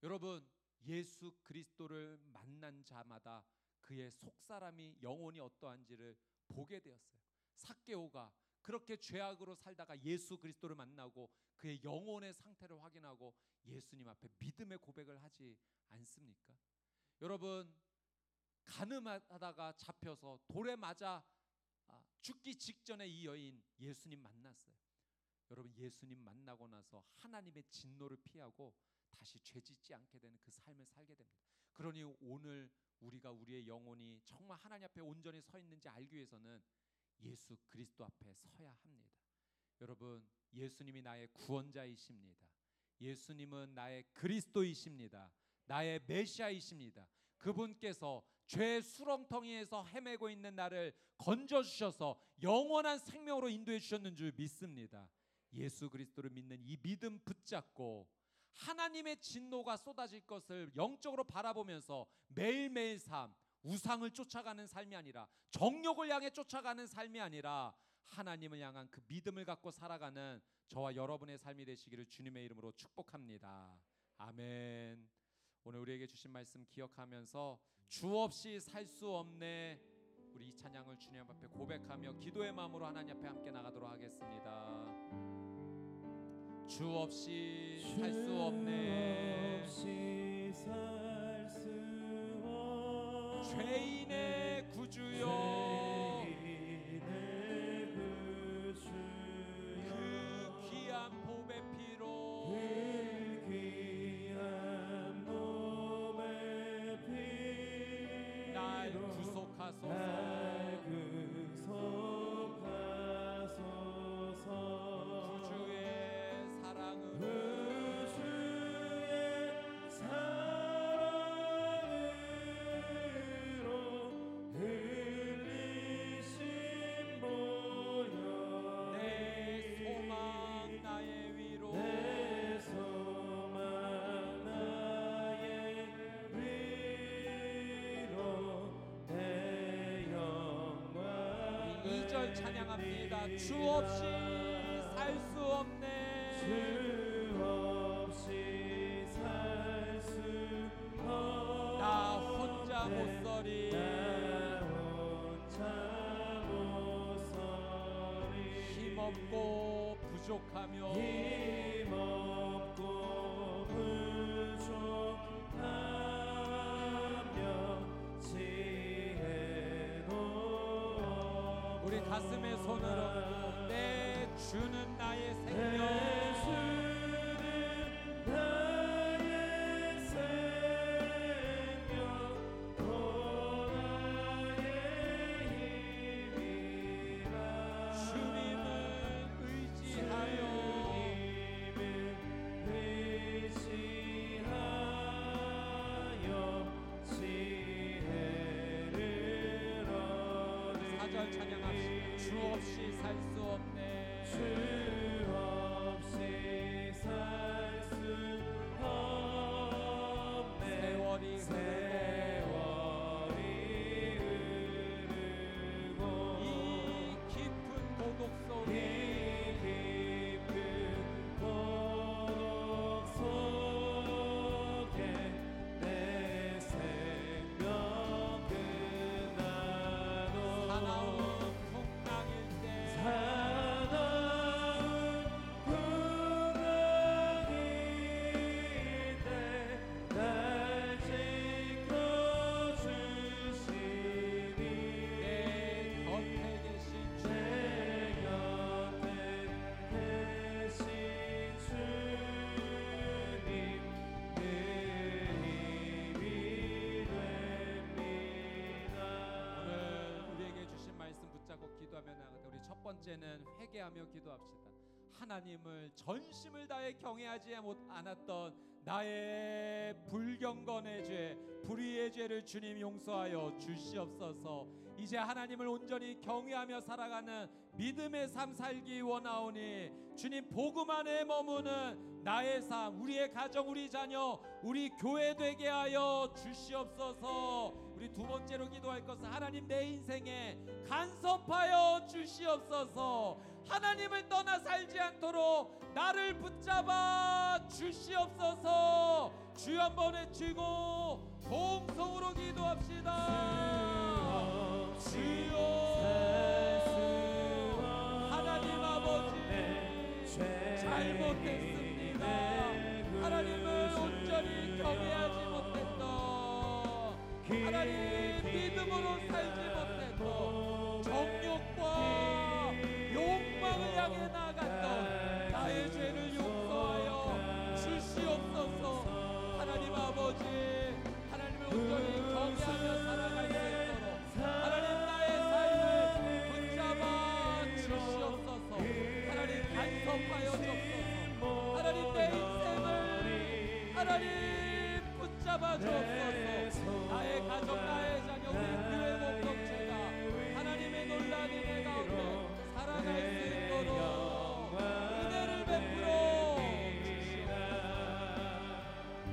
여러분 예수 그리스도를 만난 자마다 그의 속사람이 영혼이 어떠한지를 보게 되었어요. 삭개오가 그렇게 죄악으로 살다가 예수 그리스도를 만나고 그의 영혼의 상태를 확인하고 예수님 앞에 믿음의 고백을 하지 않습니까? 여러분, 가늠하다가 잡혀서 돌에 맞아 죽기 직전에 이 여인 예수님 만났어요. 여러분, 예수님 만나고 나서 하나님의 진노를 피하고 다시 죄짓지 않게 되는 그 삶을 살게 됩니다. 그러니 오늘 우리가 우리의 영혼이 정말 하나님 앞에 온전히 서 있는지 알기 위해서는 예수 그리스도 앞에 서야 합니다. 여러분, 예수님이 나의 구원자이십니다. 예수님은 나의 그리스도이십니다. 나의 메시아이십니다. 그분께서 죄의 수렁텅이에서 헤매고 있는 나를 건져주셔서 영원한 생명으로 인도해 주셨는 줄 믿습니다. 예수 그리스도를 믿는 이 믿음 붙잡고 하나님의 진노가 쏟아질 것을 영적으로 바라보면서 매일매일 삶, 우상을 쫓아가는 삶이 아니라, 정욕을 향해 쫓아가는 삶이 아니라 하나님을 향한 그 믿음을 갖고 살아가는 저와 여러분의 삶이 되시기를 주님의 이름으로 축복합니다. 아멘. 오늘 우리에게 주신 말씀 기억하면서 주 없이 살 수 없네, 우리 이 찬양을 주님 앞에 고백하며 기도의 마음으로 하나님 앞에 함께 나가도록 하겠습니다. 주 없이 살 수 없네, 죄인의 구주여, 그 귀한 보배 피로 날 구속하소서. 구주의 사랑으로 찬양합니다. 주 없이 살 수 없네, 주 없이 살 수 없네, 나 혼자 못 서리, 나 혼자 못 서리, 힘없고 부족하며, 힘없고 부족하며 지혜도 우리 가슴에 손을 얹고 내 주는 나의 생명, 내 주는 나의 생명, 또 나의 힘이라. 주님을 의지하여, 지혜를 얻으리. 4절 찬양합시다. 주 없이 살 수 없네, 주 없이 살 수 없네, 세월이 흐르고 이 깊은 고독 속에, 이 깊은 고독 속에 내 생명 끝나도 사나운 풍랑일 때, 날 지켜주시니, 내 곁에 계신 주님 그 힘이 됩니다. 오늘 우리에게 주신 말씀 붙잡고 기도하며 나가다 우리 첫 번째는 회개하며 기도합시다. 하나님을 전심을 다해 경외하지 않았던 나의 불경건의 죄, 불의의 죄를 주님 용서하여 주시옵소서. 이제 하나님을 온전히 경외하며 살아가는 믿음의 삶 살기 원하오니 주님 복음 안에 머무는 나의 삶, 우리의 가정, 우리 자녀, 우리 교회 되게 하여 주시옵소서. 우리 두 번째로 기도할 것은 하나님 내 인생에 간섭하여 주시옵소서. 하나님을 떠나 살지 않도록 나를 붙잡아 주시옵소서. 주여 한번 외치고 동성으로 기도합시다. 주여, 하나님 잘못했습니다. 하나님을 온전히 경외하지 못했던, 하나님 믿음으로 살지 못했던, 정욕과 욕망을 향해 나아갔던 나의 죄를 용서하여 주시옵소서. 하나님 아버지, 하나님을 온전히 경외하며 살아갈 수 있도록 하나님 나의 삶을 붙잡아 주시옵소서. 하나님 간섭하여 주옵소서. 하나님 내 인생을 하나님 붙잡아 주옵소서. 나의 가족, 나의 자녀, 우리 교회 공동체가 하나님의 놀라운 은혜 가운데 살아갈 수 있도록 은혜를 베풀어 주시옵소서.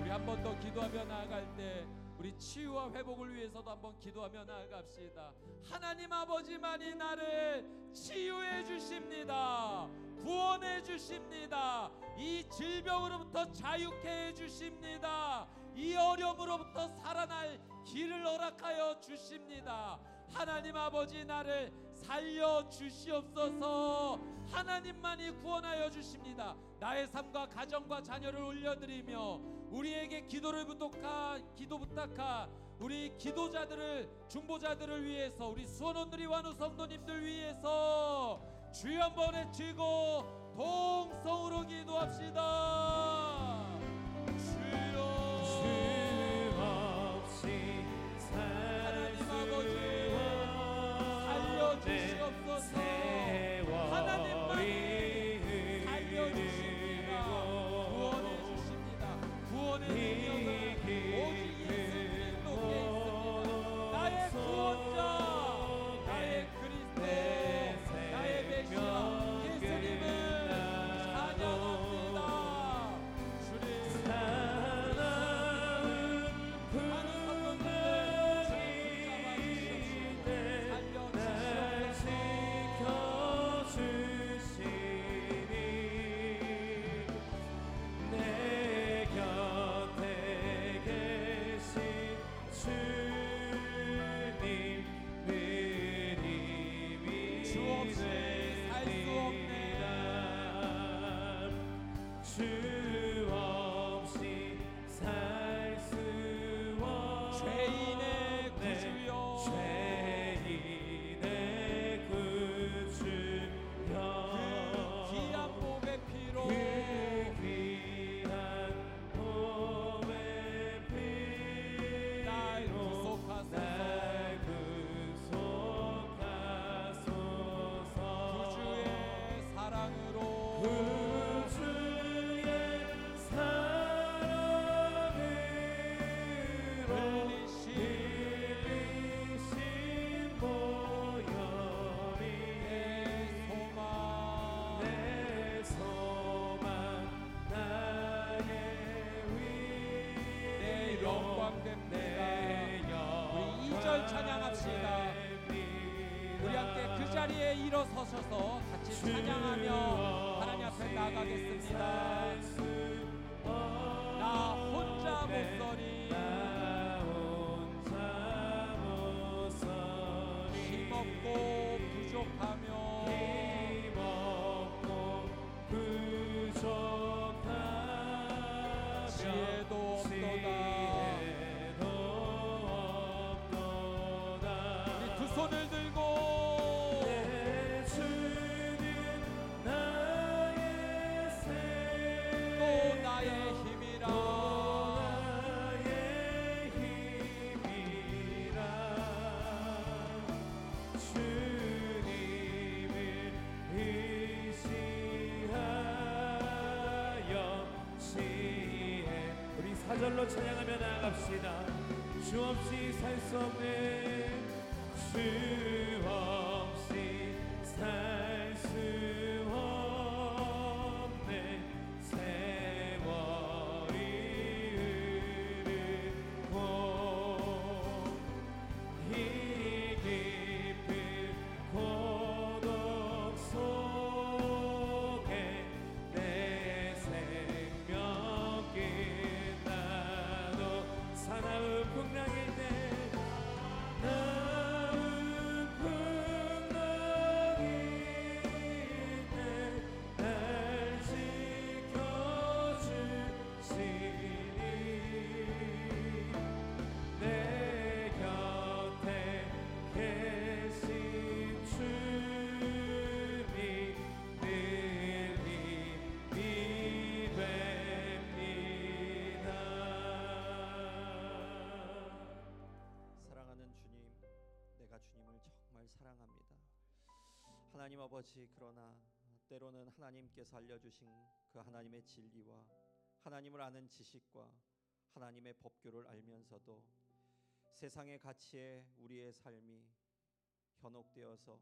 우리 한 번 더 기도하며 나아갈 때 우리 치유와 회복을 위해서도 한번 기도하며 나아갑시다. 하나님 아버지만이 나를 치유해 주십니다. 구원해 주십니다. 이 질병으로부터 자유케 해 주십니다. 이 어려움으로부터 살아날 길을 허락하여 주십니다. 하나님 아버지, 나를 살려 주시옵소서. 하나님만이 구원하여 주십니다. 나의 삶과 가정과 자녀를 올려드리며 우리에게 기도를 부탁한 우리 기도자들을, 중보자들을 위해서, 우리 수원원누리 완우 성도님들 위해서 주여 한번 외치고 동성으로 기도합시다. 주여, 하나님 아버지 살려주시옵소서. 하나님만이 살려주십니다. 구원해 주십니다. 구원의 능력은 오직 예수 그리스도께 있습니다. 나의 구원자, 나의 그리스도, 나의 메시아 예수님을 찬양합니다. 주님, 많은 성도님들 죄인의 구주여, 그 귀한 몸의 피로 날 구속하소서. 구주의 사랑으로 찬양합시다. 우리 함께 그 자리에 일어서셔서 같이 찬양하며 하나님 앞에 나가겠습니다. 나 혼자 못서리, 힘없고 부족하며 지혜도 없도다. 손을 들고 또 나의 힘이라, 주님을 의지하여 시해. 우리 사절로 찬양하며 나아갑시다. 주 없이 살 수 없네, 주 없이 살 수 없네. 세월이 흐르고 이 깊은 고독 속에 내 생명 끝나도 사나운 풍랑일 때 나은 풍랑일 하나님 아버지, 그러나 때로는 하나님께서 알려주신 그 하나님의 진리와 하나님을 아는 지식과 하나님의 법규를 알면서도 세상의 가치에 우리의 삶이 현혹되어서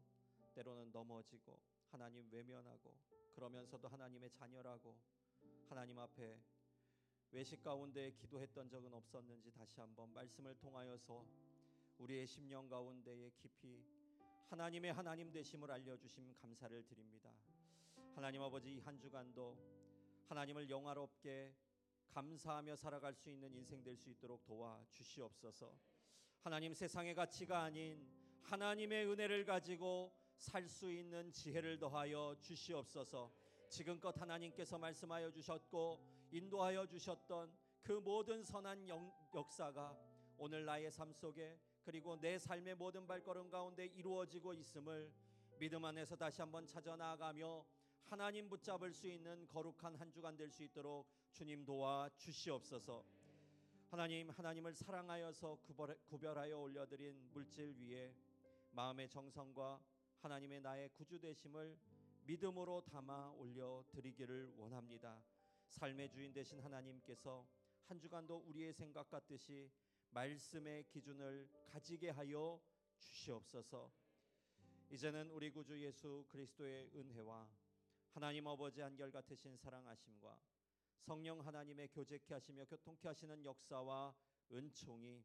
때로는 넘어지고 하나님 외면하고, 그러면서도 하나님의 자녀라고 하나님 앞에 외식 가운데 기도했던 적은 없었는지 다시 한번 말씀을 통하여서 우리의 심령 가운데에 깊이 하나님의 하나님 되심을 알려주심 감사를 드립니다. 하나님 아버지, 이 한 주간도 하나님을 영화롭게 감사하며 살아갈 수 있는 인생 될 수 있도록 도와주시옵소서. 하나님, 세상의 가치가 아닌 하나님의 은혜를 가지고 살 수 있는 지혜를 더하여 주시옵소서. 지금껏 하나님께서 말씀하여 주셨고 인도하여 주셨던 그 모든 선한 역사가 오늘 나의 삶 속에, 그리고 내 삶의 모든 발걸음 가운데 이루어지고 있음을 믿음 안에서 다시 한번 찾아 나아가며 하나님 붙잡을 수 있는 거룩한 한 주간 될 수 있도록 주님 도와 주시옵소서. 하나님, 하나님을 사랑하여서 구별하여 올려드린 물질 위에 마음의 정성과 하나님의 나의 구주 되심을 믿음으로 담아 올려드리기를 원합니다. 삶의 주인 되신 하나님께서 한 주간도 우리의 생각 같듯이 말씀의 기준을 가지게 하여 주시옵소서. 이제는 우리 구주 예수 그리스도의 은혜와 하나님 아버지 한결같으신 사랑하심과 성령 하나님의 교제케 하시며 교통케 하시는 역사와 은총이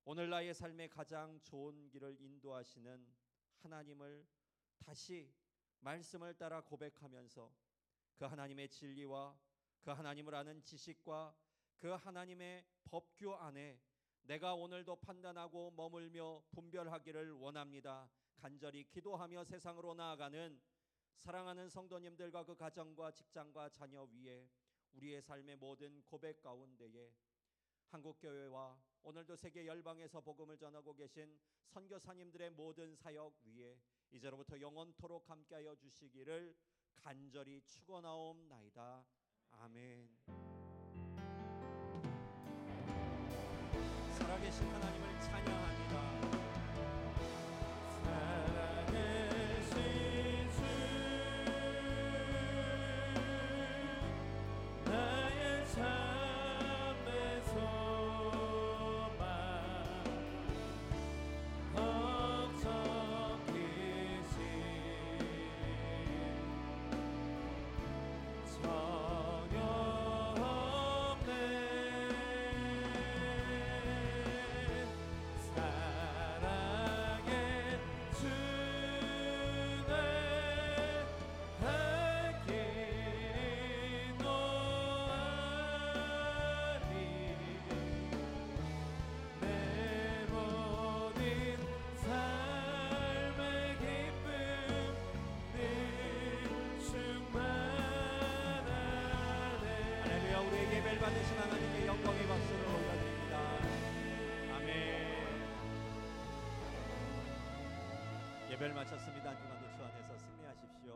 오늘 나의 삶의 가장 좋은 길을 인도하시는 하나님을 다시 말씀을 따라 고백하면서 그 하나님의 진리와 그 하나님을 아는 지식과 그 하나님의 법규 안에 내가 오늘도 판단하고 머물며 분별하기를 원합니다. 간절히 기도하며 세상으로 나아가는 사랑하는 성도님들과 그 가정과 직장과 자녀 위에 우리의 삶의 모든 고백 가운데에 한국교회와 오늘도 세계 열방에서 복음을 전하고 계신 선교사님들의 모든 사역 위에 이제로부터 영원토록 함께하여 주시기를 간절히 축원하옵나이다. 아멘. 살아계신 하나님을 찬양합니다. 살아계신 주, 나의 삶의 소망, 걱정이신 전혀 없네. 사랑의 주내 할 길이 노하니 내 모든 삶의 기쁨 늘 충만하네. 할렐루야. 우리의 예배를 받으신 하나님께 영광의 박수를 올려드립니다. 아멘. 예배를 마쳤습니다. 한 주간도 주 안에서 승리하십시오.